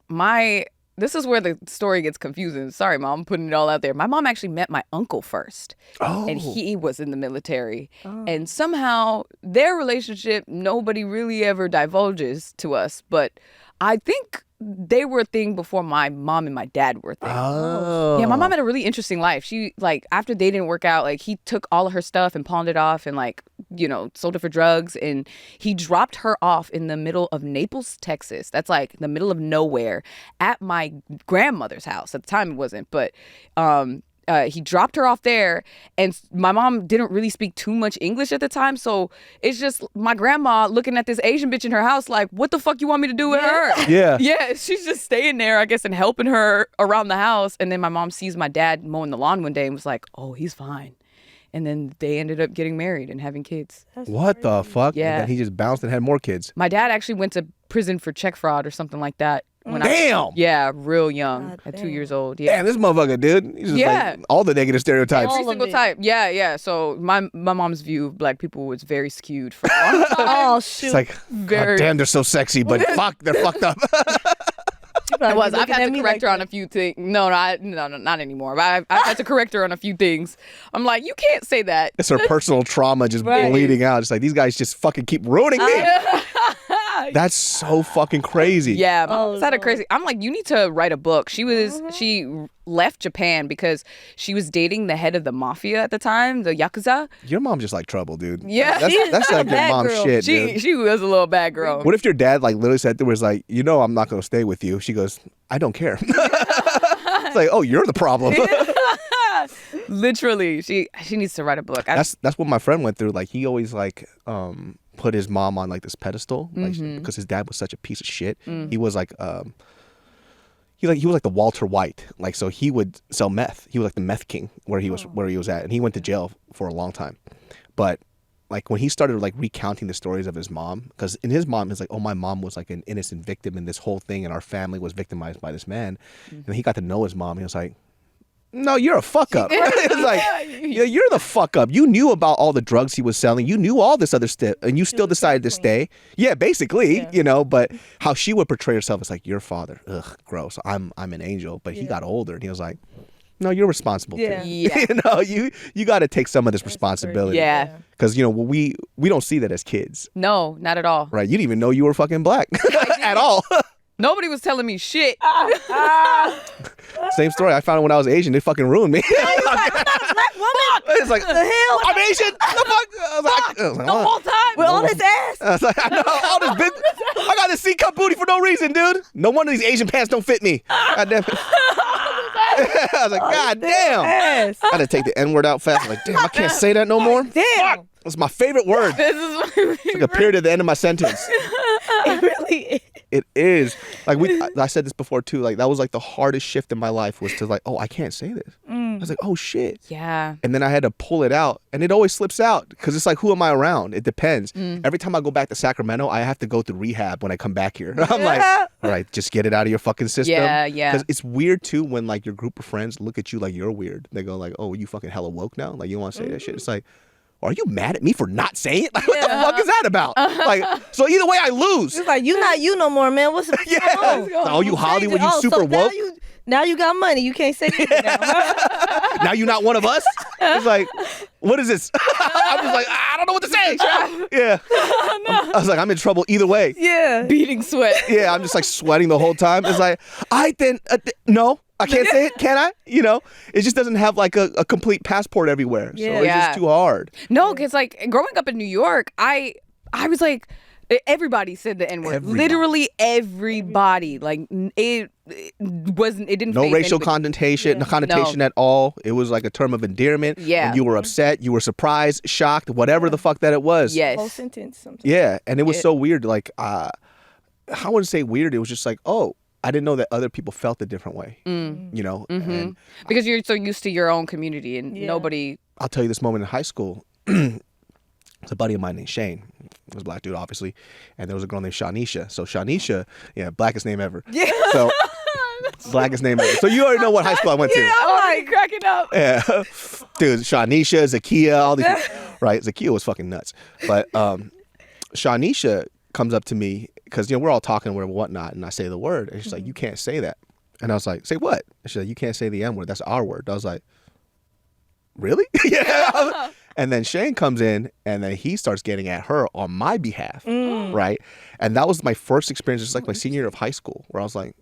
This is where the story gets confusing. Sorry, Mom, I'm putting it all out there. My mom actually met my uncle first. Oh. And he was in the military. And somehow their relationship, nobody really ever divulges to us. But I think they were a thing before my mom and my dad were a thing. Oh. Yeah, my mom had a really interesting life. She, like, after they didn't work out, like, he took all of her stuff and pawned it off and, like, you know, sold it for drugs. And he dropped her off in the middle of Naples, Texas. That's, like, the middle of nowhere at my grandmother's house. At the time, it wasn't. But he dropped her off there, and my mom didn't really speak too much English at the time, so it's just my grandma looking at this Asian bitch in her house like, what the fuck you want me to do with her? Yeah, she's just staying there, I guess, and helping her around the house. And then my mom sees my dad mowing the lawn one day and was like, oh, he's fine. And then they ended up getting married and having kids. What the fuck? Yeah. And then he just bounced and had more kids. My dad actually went to prison for check fraud or something like that. Damn! Yeah, real young, God at damn. 2 years old. Yeah. Damn, this motherfucker, dude. He's just like all the negative stereotypes. Every All of single it. type. Yeah. So my mom's view of black people was very skewed for a long time. Oh shoot! It's like, Very- god damn, they're so sexy, but fuck, they're fucked up. I was. I've had to correct her on a few things. No, not anymore. But I've had to correct her on a few things. I'm like, you can't say that. It's her personal trauma just Right. bleeding out. It's like, these guys just fucking keep ruining me. That's so fucking crazy. Yeah, my Oh, mom's had a Lord. crazy. I'm like, you need to write a book. She left Japan because she was dating the head of the mafia at the time, the Yakuza. Your mom just like trouble, dude. Yeah. That's like your bad mom's girl. shit, dude. She was a little bad girl. What if your dad like literally said to her, was like, you know, I'm not going to stay with you. She goes, I don't care. It's like, oh, you're the problem. Literally, she needs to write a book. That's what my friend went through. Like, he always like put his mom on like this pedestal, like, because his dad was such a piece of shit. He was like he was like the Walter White. Like, so he would sell meth. He was like the meth king where he was at, and he went to jail for a long time. But like when he started like recounting the stories of his mom, because in his mom, it's like, oh, my mom was like an innocent victim in this whole thing, and our family was victimized by this man. And he got to know his mom. He was like, no, you're a fuck up. It's like, yeah, you're the fuck up. You knew about all the drugs he was selling. You knew all this other stuff, and you still decided to stay. Yeah, basically, you know. But how she would portray herself is like, your father, ugh, gross. I'm an angel. But he got older, and he was like, no, you're responsible too. Yeah. Yeah. You know, you got to take some of this responsibility. Yeah. Because you know we don't see that as kids, No, not at all. right? You didn't even know you were fucking black at all. Nobody was telling me shit. Same story. I found out when I was Asian. They fucking ruined me. It's like, the hell? I'm Asian. The fuck? I was like, The whole time. With all this ass? I was like, I know all this bitch. I got this C-cup booty for no reason, dude. No wonder these Asian pants don't fit me. God damn it. I was like, God damn. Ass. I had to take the N-word out fast. I was like, damn, I can't say that no more. Damn. It's my favorite word. This is It's like a period at the end of my sentence. It really is. It is. Like I said this before too. Like that was like the hardest shift in my life was to like, oh, I can't say this. I was like, oh shit. Yeah. And then I had to pull it out, and it always slips out because it's like, who am I around? It depends. Every time I go back to Sacramento, I have to go through rehab when I come back here. I'm like, all right, just get it out of your fucking system. Yeah. Because it's weird too when like your group of friends look at you like you're weird. They go like, oh, you fucking hella woke now. Like you want to say that shit. It's like, are you mad at me for not saying it? Like, what the fuck is that about? Like, so either way, I lose. It's like, you not you no more, man. What's Yeah. Oh, you Hollywood, you super so woke. Now you got money. You can't say anything now. Now you're not one of us? It's like, what is this? I'm just like, I don't know what to say. Yeah. I was like, I'm in trouble either way. Yeah. Beating sweat. Yeah, I'm just like sweating the whole time. It's like, no, I can't say it. Can I? You know, it just doesn't have like a complete passport everywhere. So it's just too hard. No, because like growing up in New York, I was like, everybody said the N-word. Everybody. Literally everybody. Like it didn't No faze racial anybody. connotation at all. It was like a term of endearment. Yeah. When you were upset, you were surprised, shocked, whatever the fuck that it was. Yes. Whole sentence sometimes. Yeah, and it was so weird. Like, I wouldn't say weird. It was just like, oh, I didn't know that other people felt a different way. You know, and Because you're so used to your own community and nobody. I'll tell you this moment in high school. It's a buddy of mine named Shane. He was a black dude, obviously. And there was a girl named Shanisha. So Shanisha, blackest name ever. Yeah. So blackest name ever. So you already know what high school I went to. I'm like cracking up. Yeah. Dude, Shanisha, Zakia, all these right? Zakia was fucking nuts. But Shanisha comes up to me because, we're all talking or whatnot, and I say the word. And she's like, you can't say that. And I was like, say what? And she's like, you can't say the M word. That's our word. I was like, really? Yeah. And then Shane comes in and then he starts getting at her on my behalf, right? And that was my first experience, just like my senior year of high school, where I was like,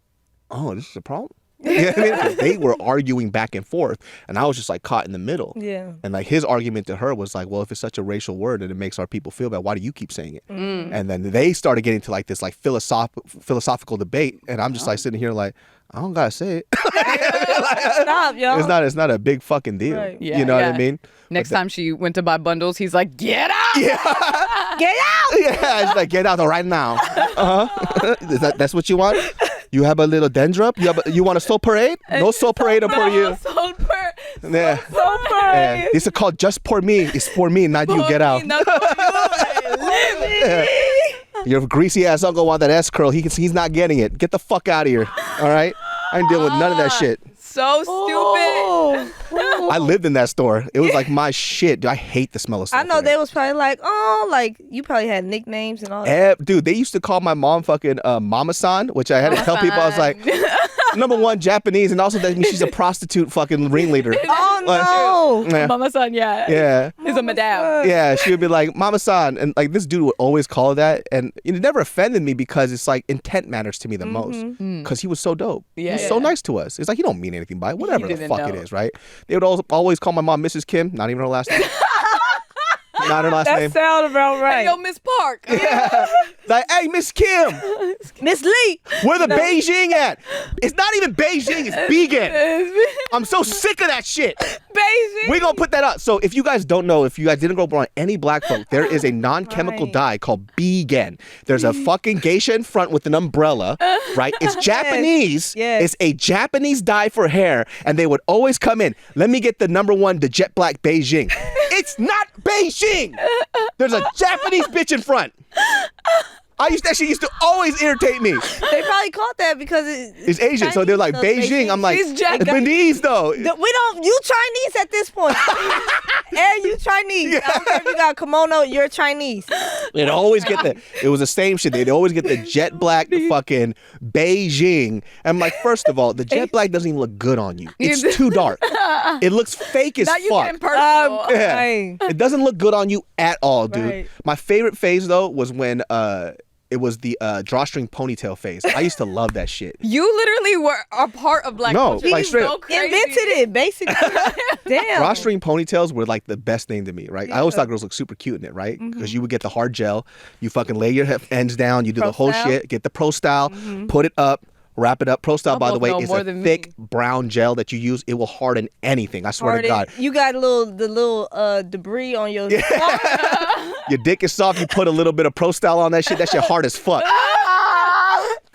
oh, this is a problem? You know what I mean? They were arguing back and forth, and I was just like caught in the middle. Yeah. And like his argument to her was like, well, if it's such a racial word and it makes our people feel bad, why do you keep saying it? And then they started getting to like this like philosophical debate, and I'm just like sitting here like, I don't gotta say it. Stop, y'all. It's not a big fucking deal. Right. Yeah, you know what I mean? Next time she went to buy bundles, he's like, get out! Get out! Yeah, it's like, get out right now. That's what you want? You have a little dendrup? You want a soul parade? No soul parade for you. Soul parade. Yeah. So Yeah. This is called just for me. It's for me, not you. Get out. Yeah. Your greasy ass uncle want that S curl. He's not getting it. Get the fuck out of here. All right? I ain't dealing with none of that shit. So stupid. I lived in that store. It was like my shit. Dude, I hate the smell of soul I know parade. they was probably like, you probably had nicknames and all that. Dude, they used to call my mom fucking Mama-san, which I had to tell people. I was like, number one, Japanese, and also that means she's a prostitute fucking ringleader. Oh, no. Yeah. Mama-san, Yeah. He's a madame. Yeah, she would be like, Mama-san. And like this dude would always call her that. And it never offended me because it's like intent matters to me the most. Because he was so dope. Yeah. He was so nice to us. It's like, he don't mean anything by it. Whatever the didn't fuck know. it is, right? They would always call my mom Mrs. Kim. Not even her last name. Not her last That name. sound about right. Hey, yo, Miss Park. Like, hey, Miss Kim, Miss Lee. where the Beijing at? It's not even Beijing, it's vegan. I'm so sick of that shit. Beijing. We're going to put that up. So if you guys don't know, if you guys didn't grow up around any black folk, there is a non-chemical Right. dye called vegan. There's a fucking geisha in front with an umbrella, right? It's Japanese. Yes. It's a Japanese dye for hair. And they would always come in. Let me get the number one, the jet black Beijing. It's not Beijing. There's a Japanese bitch in front. That shit used to always irritate me. They probably called that because It's Asian, so they're like Beijing. I'm like, He's Japanese though. We don't. You Chinese at this point. And you Chinese. I don't care if you got kimono. You're Chinese. They'd always get it was the same shit. They'd always get the jet black fucking Beijing. I'm like, first of all, the jet black doesn't even look good on you. It's too dark. It looks fake as Not you fuck. getting personal. Yeah. Right. It doesn't look good on you at all, dude. Right. My favorite phase though was when it was the drawstring ponytail phase. I used to love that shit. You literally were a part of black No, culture. like He's straight so up. crazy. Invented it, basically. Damn. Drawstring ponytails were like the best thing to me, right? I always thought girls looked super cute in it, right? Because you would get the hard gel, you fucking lay your ends down, you do the whole style. shit, get the pro style, put it up, wrap it up. Pro style, by the way, Almost know is more a than thick me. brown gel that you use. It will harden anything. I swear to God. You got the little debris on your. Your dick is soft. You put a little bit of pro style on that shit. That shit hard as fuck.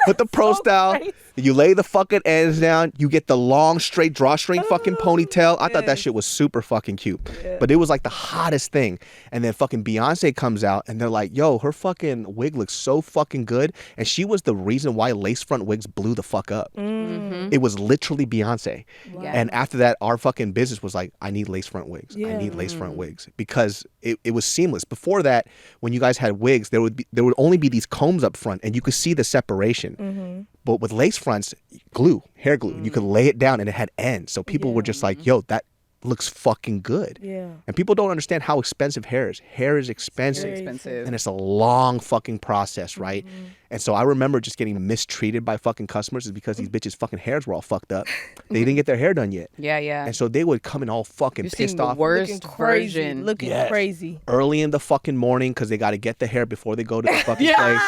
Put the pro style. You lay the fucking ends down. You get the long, straight drawstring fucking ponytail. I thought that shit was super fucking cute. Yeah. But it was like the hottest thing. And then fucking Beyonce comes out and they're like, yo, her fucking wig looks so fucking good. And she was the reason why lace front wigs blew the fuck up. It was literally Beyonce. Yeah. And after that, our fucking business was like, I need lace front wigs. I need lace front wigs. Because it was seamless. Before that, when you guys had wigs, there would only be these combs up front and you could see the separation. But with lace fronts, glue, hair glue, you could lay it down and it had ends. So people were just like, yo, that looks fucking good. Yeah. And people don't understand how expensive hair is. Hair is expensive. Very expensive. And it's a long fucking process, right? And so I remember just getting mistreated by fucking customers is because these bitches' fucking hairs were all fucked up. They didn't get their hair done yet. Yeah, yeah. And so they would come in all fucking You're seeing pissed the off. worst version. Looking Yes. crazy. Early in the fucking morning because they got to get the hair before they go to the fucking place.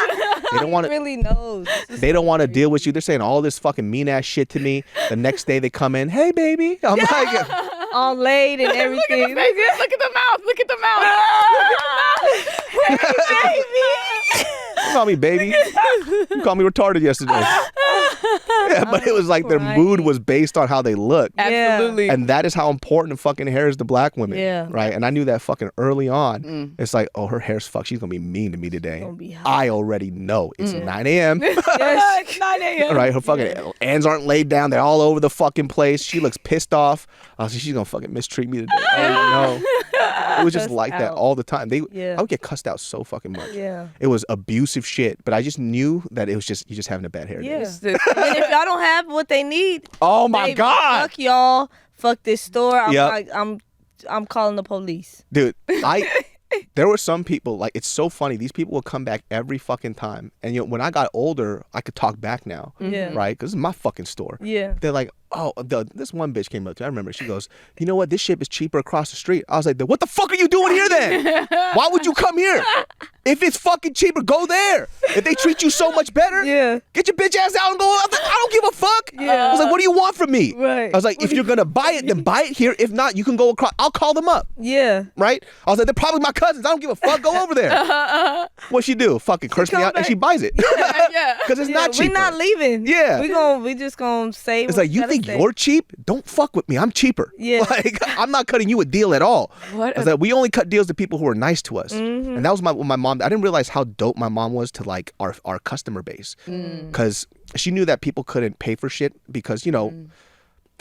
They don't want to. Really knows. They don't want to deal with you. They're saying all this fucking mean ass shit to me. The next day they come in, hey baby. I'm like, All laid and everything. Look at the mouth. Look at the mouth. you call me baby. You called me retarded yesterday. Yeah, but it was like their mood was based on how they look. Absolutely. And that is how important fucking hair is to black women. Yeah. Right. And I knew that fucking early on. It's like, oh, her hair's fucked. She's gonna be mean to me today. Gonna be hot. I already know. It's 9 a.m. Yes. 9 a.m. Right, her fucking ends aren't laid down. They're all over the fucking place. She looks pissed off. I was like, she's gonna fucking mistreat me today. Oh no. It was just Cussed like that out. all the time. Yeah. I would get cussed out so fucking much. Yeah. It was abusive shit. But I just knew that it was just you just having a bad hair day. Yeah. And if y'all don't have what they need, Oh my baby, God. fuck y'all. Fuck this store. Yep. I'm calling the police. Dude, there were some people, like, it's so funny. These people will come back every fucking time. And, you know, when I got older, I could talk back now. Yeah. Right? Because it's my fucking store. Yeah. They're like, oh, this one bitch came up to me. I remember. She goes, you know what? This shit is cheaper across the street. I was like, what the fuck are you doing here then? Why would you come here? If it's fucking cheaper, go there. If they treat you so much better, Yeah. get your bitch ass out and go. I was like, I don't give a fuck. Yeah. I was like, what do you want from me? Right. I was like, if you're going to buy it, then buy it here. If not, you can go across. I'll call them up. Yeah. Right? I was like, they're probably my cousins. I don't give a fuck. Go over there. What she do? Fucking curse me come out and back. she buys it. Yeah. Because it's not cheaper. We're not leaving. Yeah. We just gonna save. It's like, you gotta think save. you're cheap? Don't fuck with me. I'm cheaper. Yeah. Like, I'm not cutting you a deal at all. What I was like, we only cut deals to people who are nice to us. And that was my mom. I didn't realize how dope my mom was to like our customer base. Because she knew that people couldn't pay for shit because, you know,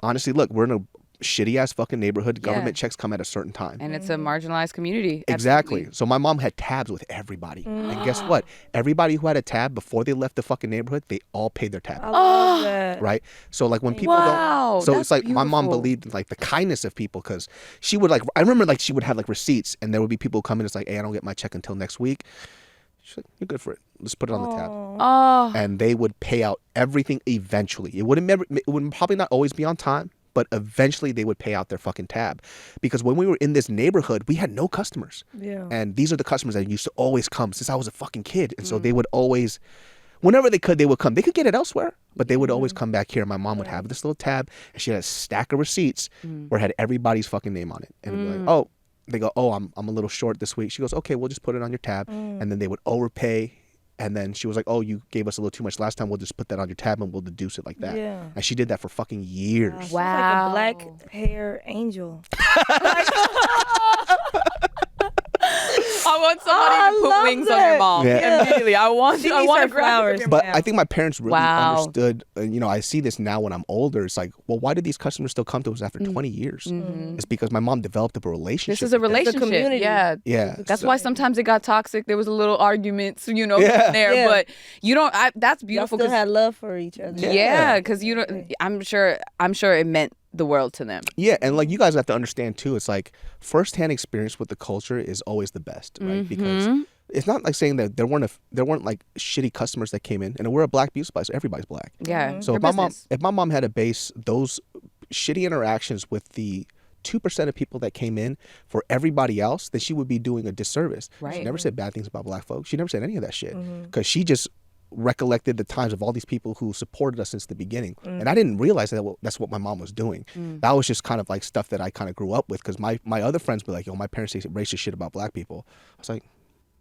honestly, look, we're in a shitty ass fucking neighborhood. Government checks come at a certain time. And it's a marginalized community. Exactly. Absolutely. So my mom had tabs with everybody. And guess what? Everybody who had a tab before they left the fucking neighborhood, they all paid their tab. I love that. Right? So like when people Wow, don't, so that's it's like my mom beautiful. believed in like the kindness of people because she would like, I remember like she would have like receipts and there would be people come in. It's like, hey, I don't get my check until next week. She's like, you're good for it. Let's put it on the tab. Oh. And they would pay out everything eventually. It would probably not always be on time, but eventually they would pay out their fucking tab. Because when we were in this neighborhood, we had no customers. Yeah. And these are the customers that used to always come since I was a fucking kid. And so they would always, whenever they could, they would come. They could get it elsewhere, but they would always come back here. My mom would have this little tab and she had a stack of receipts where it had everybody's fucking name on it. And it'd be like, oh, they go, oh, I'm a little short this week. She goes, okay, we'll just put it on your tab. And then they would overpay. And then she was like, oh, you gave us a little too much last time. We'll just put that on your tab and we'll deduce it like that. Yeah. And she did that for fucking years. She's Wow. like a black hair angel. I want somebody I to put love wings on that. your mom. Yeah. Immediately. I want She I needs want her a graphic of flowers. your But mom. I think my parents really Wow. understood, you know, I see this now when I'm older. It's like, well, why do these customers still come to us after 20 years? It's because my mom developed up a relationship. This is a with them. relationship. community. Yeah. Yeah. That's So- why sometimes it got toxic. There was a little arguments, you know, Yeah. there. Yeah. But you don't. That's Y'all beautiful. still 'Cause- had love for each other. yeah, because you don't. I'm sure it meant the world to them. Yeah, and like you guys have to understand too, it's like firsthand experience with the culture is always the best, right? Because it's not like saying that there weren't like shitty customers that came in, and we're a black beauty supply, so everybody's black. Yeah. So Your if my mom had to base those shitty interactions with the 2% of people that came in for everybody else, then she would be doing a disservice. She Right. never said bad things about black folks. She never said any of that shit because she just recollected the times of all these people who supported us since the beginning. And I didn't realize that that's what my mom was doing. That was just kind of like stuff that I kind of grew up with because my other friends were like, yo, my parents say racist shit about black people. I was like,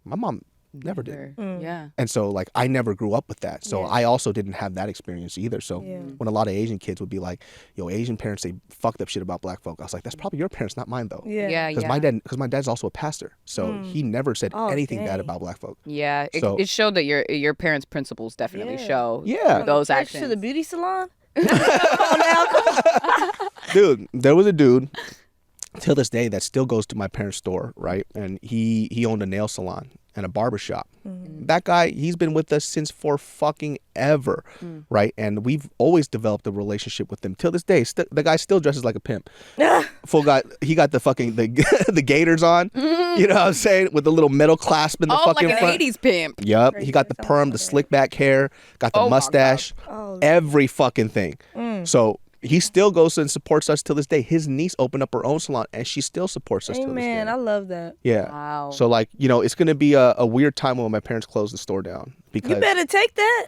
my mom Never did. Yeah. And so like I never grew up with that. So I also didn't have that experience either. So when a lot of Asian kids would be like, yo, Asian parents say fucked up shit about black folk, I was like, that's probably your parents, not mine though. Yeah. Because my dad's also a pastor. So he never said anything bad about black folk. Yeah. So, it showed that your parents' principles definitely show those To actions. the beauty salon. Come on now, come on. dude, there was a dude till this day that still goes to my parents' store, right? And he owned a nail salon and a barber shop. That guy, he's been with us since for fucking ever, right? And we've always developed a relationship with him till this day. The guy still dresses like a pimp. He got the fucking the gaiters on, you know what I'm saying, with the little metal clasp in the fucking like an front. 80s pimp. Yep, he got the perm, the slick back hair, got the mustache, every fucking thing. So he still goes and supports us till this day. His niece opened up her own salon, and she still supports us till this day. Man, I love that. Yeah. Wow. So like, you know, it's gonna be a weird time when my parents close the store down because You better take that.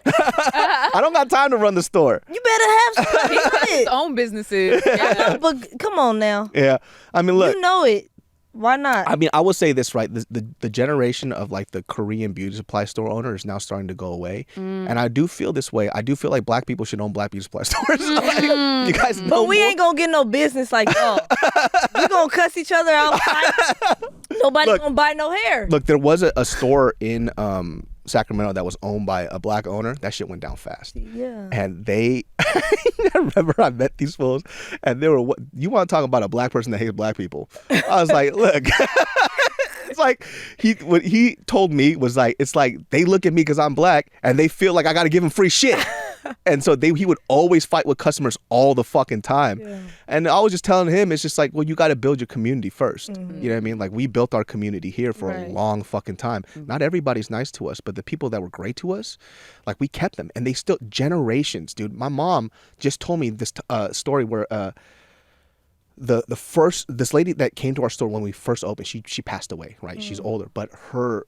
I don't got time to run the store. You better have somebody run His it. own businesses. Yeah. But come on now. Yeah. I mean, look. You know it. Why not? I mean, I will say this, right? The generation of like the Korean beauty supply store owner is now starting to go away, and I do feel this way. I do feel like black people should own black beauty supply stores. Like, you guys know. But we ain't gonna get no business like that. We gonna cuss each other out. Nobody gonna buy no hair. Look, there was a store in Sacramento that was owned by a black owner. That shit went down fast. Yeah. And they, I remember I met these fools, and they were, you want to talk about a black person that hates black people? I was like, look, it's like what he told me was like, it's like they look at me because I'm black, and they feel like I got to give them free shit. And so he would always fight with customers all the fucking time. Yeah. And I was just telling him, it's just like, well, you got to build your community first. You know what I mean? Like, we built our community here for a long fucking time. Not everybody's nice to us, but the people that were great to us, like, we kept them. And they still, generations, dude. My mom just told me this story where this lady that came to our store when we first opened, she passed away, right? She's older. But her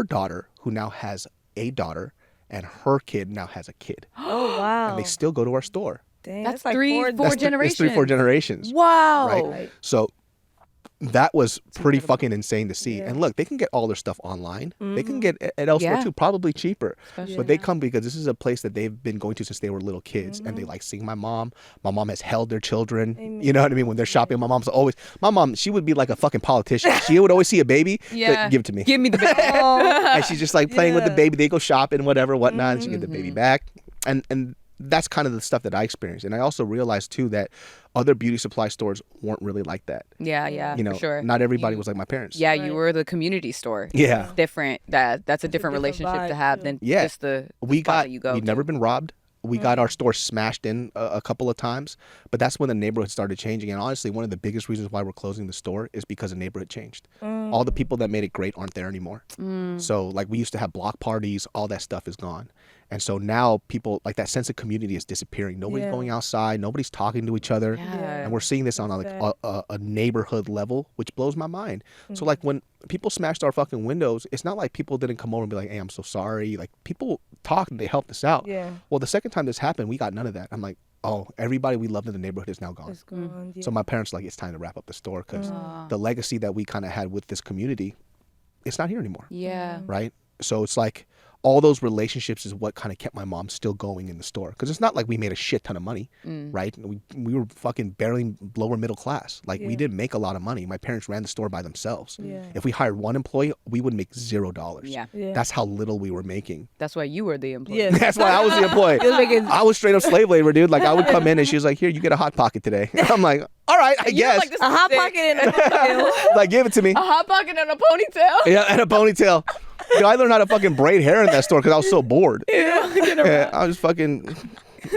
daughter, who now has a daughter, and her kid now has a kid. Oh, wow. And they still go to our store. Dang, That's like four generations. It's 3-4 generations. Wow. Right? So that was pretty fucking insane to see. And look, they can get all their stuff online. They can get it elsewhere too, probably cheaper. But they come because this is a place that they've been going to since they were little kids. And they like seeing my mom. My mom has held their children. Amen. You know what I mean? When they're shopping, my mom, she would be like a fucking politician. She would always see a baby. Like, give it to me. Give me the baby. And she's just like playing with the baby. They go shopping, whatever, whatnot. And she get the baby back. And that's kind of the stuff that I experienced. And I also realized too that other beauty supply stores weren't really like that. Yeah, you know, for sure. Not everybody was like my parents. Yeah, you were the community store. Yeah. It's different. That's a different relationship vibe, to have than just the spot that you go we'd to. never been robbed. We got our store smashed in a couple of times, but that's when the neighborhood started changing. And honestly, one of the biggest reasons why we're closing the store is because the neighborhood changed. All the people that made it great aren't there anymore. So like we used to have block parties, all that stuff is gone. And so now people, like, that sense of community is disappearing. Nobody's going outside. Nobody's talking to each other. And we're seeing this on a neighborhood level, which blows my mind. So like when people smashed our fucking windows, it's not like people didn't come over and be like, hey, I'm so sorry. Like, people talked and they helped us out. Yeah. Well, the second time this happened, we got none of that. I'm like, oh, everybody we loved in the neighborhood is now gone. It's gone. So my parents like, it's time to wrap up the store because the legacy that we kind of had with this community, it's not here anymore. Yeah. Right? So it's like all those relationships is what kind of kept my mom still going in the store. Because it's not like we made a shit ton of money, right? We were fucking barely lower middle class. Like, we didn't make a lot of money. My parents ran the store by themselves. Yeah. If we hired one employee, we would make $0. Yeah. That's how little we were making. That's why you were the employee. Yeah. That's why I was the employee. I was straight up slave labor, dude. Like, I would come in and she was like, here, you get a Hot Pocket today. I'm like, all right, I guess. Like, A hot pocket and a Like, give it to me. A hot pocket and a ponytail. Yeah, and a ponytail. You know, I learned how to fucking braid hair in that store because I was so bored. Yeah, I was fucking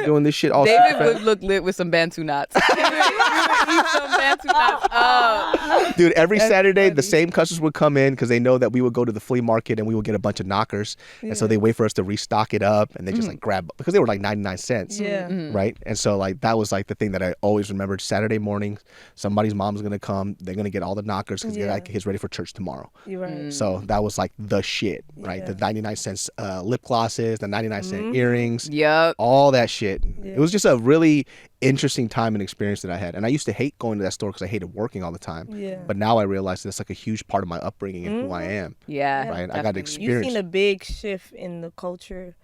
doing this shit all David would look lit with some Bantu knots. He would eat some Bantu knots up. Dude, every Saturday, the same customers would come in because they know that we would go to the flea market and we would get a bunch of knockers. And so they wait for us to restock it up and they just like grab, because they were like 99 cents. Yeah. Right? And so like that was like the thing that I always remembered. Saturday morning, somebody's mom's going to come. They're going to get all the knockers because they're like, kids ready for church tomorrow. You're right. So that was like the shit, right? The 99 cents lip glosses, the 99 cent earrings, Yep. all that shit. It was just a really interesting time and experience that I had. And I used to hate going to that store because I hated working all the time. Yeah. But now I realize that's like a huge part of my upbringing and who I am. Yeah. Right. I got to definitely. You've experience. seen a big shift in the culture,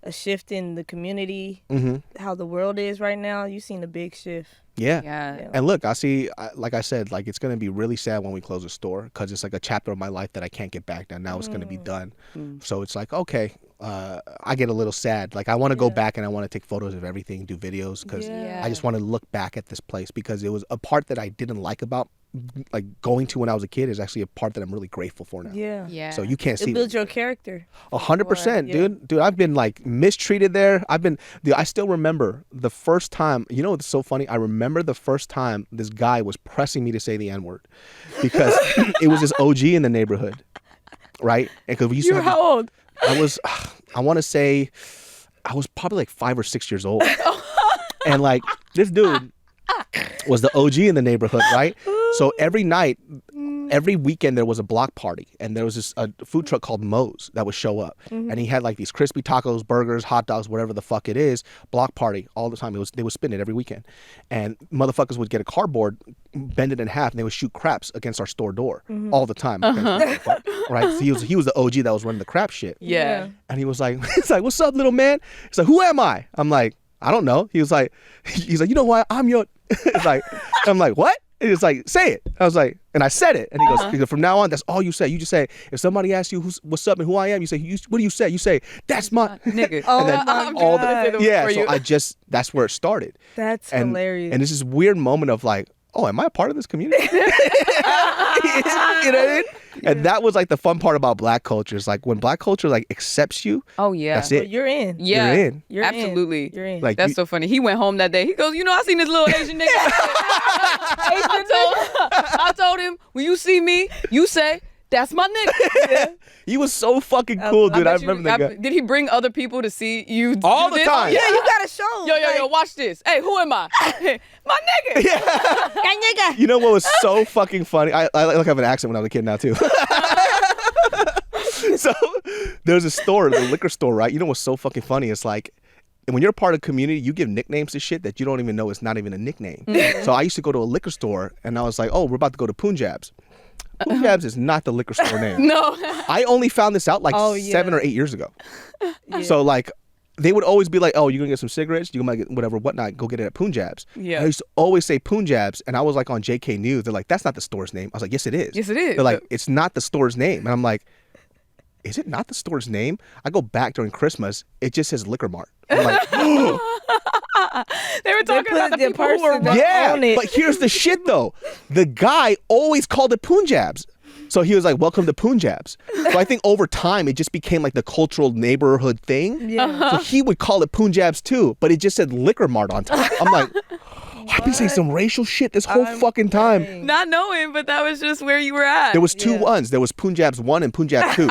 a shift in the community, how the world is right now. You've seen a big shift. Yeah. Yeah. And look, I see, like I said, like it's going to be really sad when we close a store because it's like a chapter of my life that I can't get back now. Now it's going to be done. So it's like, okay, I get a little sad. Like I want to go back and I want to take photos of everything, do videos because I just want to look back at this place because it was a part that I didn't like about like going to when I was a kid is actually a part that I'm really grateful for now. Yeah. Yeah. So you can't see It builds your character. 100%, dude. Dude, I've been like mistreated there. Dude, I still remember the first time. You know what's so funny? I remember the first time this guy was pressing me to say the N-word because it was this OG in the neighborhood, right? And because we used to have how old? I want to say I was probably like 5 or 6 years old, and like this dude was the OG in the neighborhood, right? So every night, every weekend there was a block party, and there was a food truck called Moe's that would show up, and he had like these crispy tacos, burgers, hot dogs, whatever the fuck it is, block party all the time. They would spin it every weekend, and motherfuckers would get a cardboard, bend it in half, and they would shoot craps against our store door all the time, right? So he was the OG that was running the crap shit, Yeah. and he was like, he's like, "What's up, little man?" He's like, "Who am I?" I'm like, "I don't know." He was like, "You know what? I'm your." It's like, I'm like, "What?" And he was like, "Say it." I was like, and I said it. And he goes, "From now on, that's all you say. You just say, if somebody asks you what's up and who I am, you say, what do you say? You say, that's my Nigga. Oh, and then my all God. yeah. For So you. that's where it started. That's And, hilarious. and it's this weird moment of like, oh, am I a part of this community? You know what I mean? And that was like the fun part about black culture. Is like when black culture like accepts you, Oh yeah. that's it. You're in. Yeah. You're in. You're Absolutely. In. You're in. Like That's you- so funny. He went home that day. He goes, I seen this little Asian nigga. I told him, when you see me, you say, that's my nigga. he was so fucking cool, dude. I bet remember that guy. Did he bring other people to see you All do the this? time. yeah, you got to show. Yo, watch this. Hey, who am I? My nigga. Nigga. You know what was so fucking funny? I like have an accent when I was a kid now too. So there's a store, the liquor store, right? You know what's so fucking funny? It's like when you're a part of a community, you give nicknames to shit that you don't even know it's not even a nickname. So I used to go to a liquor store and I was like, oh, we're about to go to Punjab's. Punjab's is not the liquor store name. No. I only found this out like 7 or 8 years ago. So like they would always be like, oh, you're gonna get some cigarettes, you're gonna get whatever, whatnot, go get it at Punjab's. Yeah. I used to always say Punjab's, and I was like on JK News. They're like, that's not the store's name. I was like, yes, it is. Yes, it is. They're like, it's not the store's name. And I'm like, is it not the store's name? I go back during Christmas, it just says Liquor Mart. I'm like, They were talking about the the people who were person that- yeah, own it. but here's the shit though. The guy always called it Punjab's. So he was like, welcome to Punjab's. So I think over time, it just became like the cultural neighborhood thing. Yeah. So he would call it Punjab's too, but it just said Liquor Mart on top. I'm like, I've been saying some racial shit this whole fucking time. not knowing, but that was just where you were at. There was two ones. There was Punjab's 1 and Punjab 2.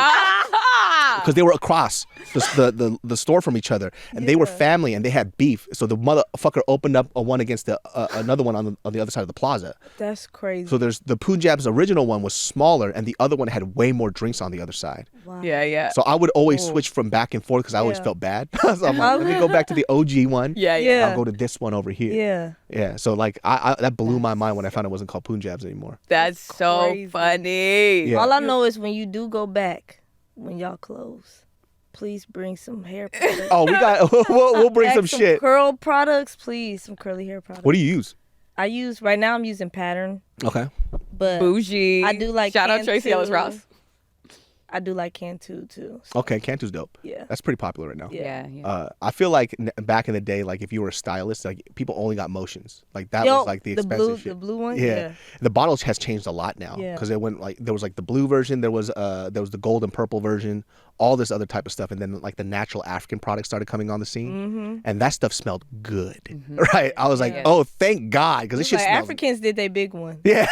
Because they were across the store from each other, and they were family, and they had beef. So the motherfucker opened up a one against another one on the other side of the plaza. That's crazy. So there's the Punjab's original one was smaller, and the other one had way more drinks on the other side. Wow. Yeah. So I would always switch from back and forth because I always Yeah. felt bad. So I'm like, let me go back to the OG one. Yeah. Yeah. I'll go to this one over here. Yeah. Yeah. So like I that blew my mind when I found it wasn't called Punjab's anymore. That's so crazy. funny. Yeah. All I know is when you do go back, when y'all close, please bring some hair products. Oh, we got we'll bring Back some shit. curl products, please. Some curly hair products. What do you use? Right now I'm using Pattern, Okay. but Bougie. I do like Shout out Cantu. Tracy Ellis Ross. I do like Cantu too. So, Okay, Cantu's dope. yeah. That's pretty popular right now. Yeah. I feel like back in the day, like if you were a stylist, like people only got motions. Like that Yo, was like the expensive shit. The blue one? Yeah. The bottle has changed a lot now Yeah. because it went like there was like the blue version, there was the gold and purple version, all this other type of stuff, and then like the natural African products started coming on the scene, and that stuff smelled good, right? I was like, Yeah. oh, thank God, because this It's shit like smells. Africans did their big one. Yeah,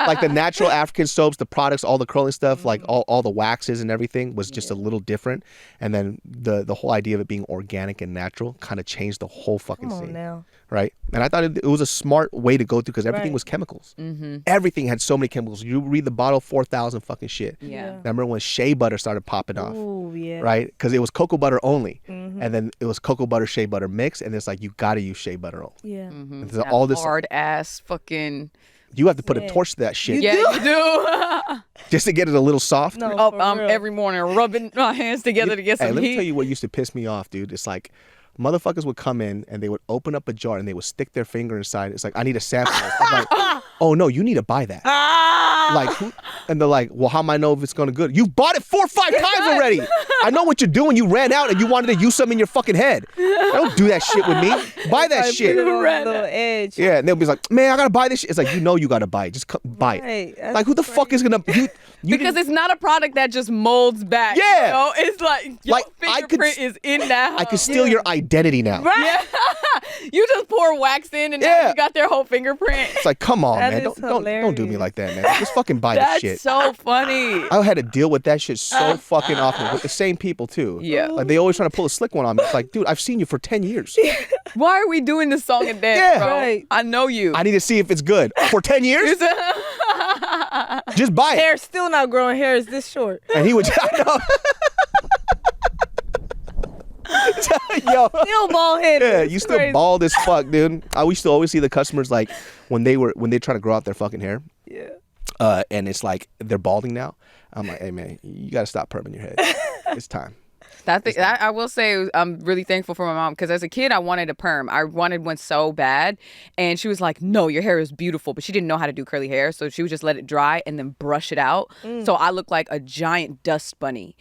like the natural African soaps, the products, all the curling stuff, like all the waxes and everything was just a little different, and then the whole idea of it being organic and natural kind of changed the whole fucking Come on scene. now. right? And I thought it was a smart way to go through because everything Right. was chemicals. Mm-hmm. Everything had so many chemicals. You read the bottle, 4,000 fucking shit. Yeah. I remember when shea butter started popping off, Ooh, yeah. right? Because it was cocoa butter only, Mhm. and then it was cocoa butter, shea butter mix, and it's like you gotta use shea butter only. Yeah. Mm-hmm. And so all this, hard ass fucking. you have to put a Yeah. torch to that shit Yeah, you do. just to get it a little soft. No, Oh, for I'm real. every morning rubbing my hands together to get Hey, some let me heat. tell you what used to piss me off, dude. It's like motherfuckers would come in and they would open up a jar and they would stick their finger inside. It's like, I need a sample. I'm like, oh no, you need to buy that. Ah! Like, who? And they're like, well, how am I know if it's gonna good? You bought it 4 or 5 times already. I know what you're doing. You ran out and you wanted to use some in your fucking head. Don't do that shit with me. Buy that Like, shit. put it on Right. a little edge. Yeah, and they'll be like, man, I gotta buy this shit. It's like, you know you gotta buy it. Just buy it. Right, that's Like, who the fuck is gonna you Because it's not a product that just molds back. Yeah. You know? It's like your Like, I could fingerprint is in that. I could steal your identity now. Right. Yeah. You just pour wax in and now Yeah. you got their whole fingerprint. It's like, come on, That man. is Don't do me hilarious. like that, man. Just fucking buy this That's shit. so funny. I had to deal with that shit so fucking often with the same people too. Yeah. Like they always trying to pull a slick one on me. It's like, dude, I've seen you for 10 years. Why are we doing this song and dance, Yeah. bro? Right. I know you. I need to see if it's good. For 10 years? Just buy it. Hair's still not growing. Hair is this short. And he would I know. Yo. Still bald headed. Yeah, you still bald as fuck, dude. I used to always see the customers like when they try to grow out their fucking hair. Yeah. And it's like they're balding now. I'm like, hey man, you gotta stop perming your head. It's time. I will say I'm really thankful for my mom because as a kid I wanted a perm. I wanted one so bad, and she was like, "No, your hair is beautiful," but she didn't know how to do curly hair, so she would just let it dry and then brush it out. So I looked like a giant dust bunny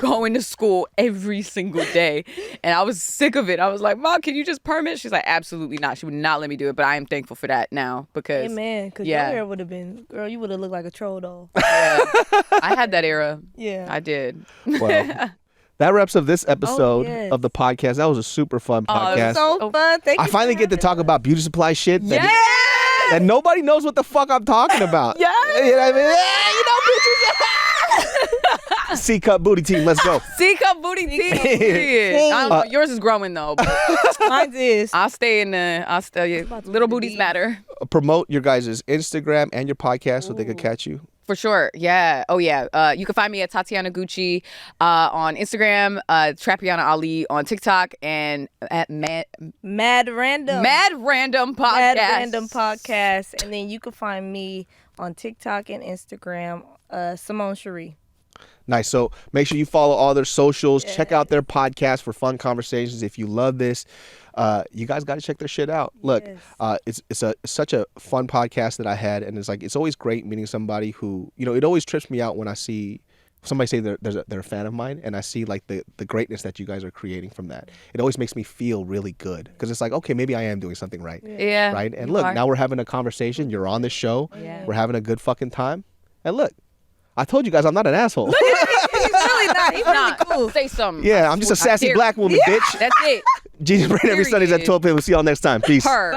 going to school every single day, and I was sick of it. I was like, "Mom, can you just perm it?" She's like, "Absolutely not." She would not let me do it, but I am thankful for that now because Amen. Because Yeah. your hair would have been, girl, you would have looked like a troll doll. I had that era. Yeah. I did. Well, that wraps up this episode yes. of the podcast. That was a super fun Oh, it was podcast. So fun. Thank I you. finally for get to having talk us. about beauty supply shit that, Yes! that nobody knows what the fuck I'm talking about. Yes! You know what I mean? You know, bitches. C-cup booty team, let's go. C-cup booty tea. Period. I don't know. Yours is growing though. But Mine is. I'll stay in the. I'll stay. Little booties matter. Promote your guys' Instagram and your podcast so they could catch you. For sure. Yeah. Oh, yeah. You can find me at Tatyana Gucci on Instagram, Tatyana Ali on TikTok, and at Mad Random. Random Podcast. Mad Random Podcast. And then you can find me on TikTok and Instagram, Simone Cherie. Nice. So make sure you follow all their socials. Check out their podcast for fun conversations. If you love this, you guys got to check their shit out. Look, Yes. it's such a fun podcast that I had, and it's always great meeting somebody who, you know, it always trips me out when I see somebody say they're a fan of mine, and I see like the greatness that you guys are creating from that. It always makes me feel really good because it's like, okay, maybe I am doing something right, Yeah. right? And you look, are. now we're having a conversation. You're on this show. Yeah. We're having a good fucking time. And look, I told you guys I'm not an asshole. He's really not. He's really Nah, cool. say something. Yeah, I'm just a sassy dare black woman, bitch. That's it. Jesus, every Sundays at Period. 12 p.m. We'll see y'all next time. Peace. Her.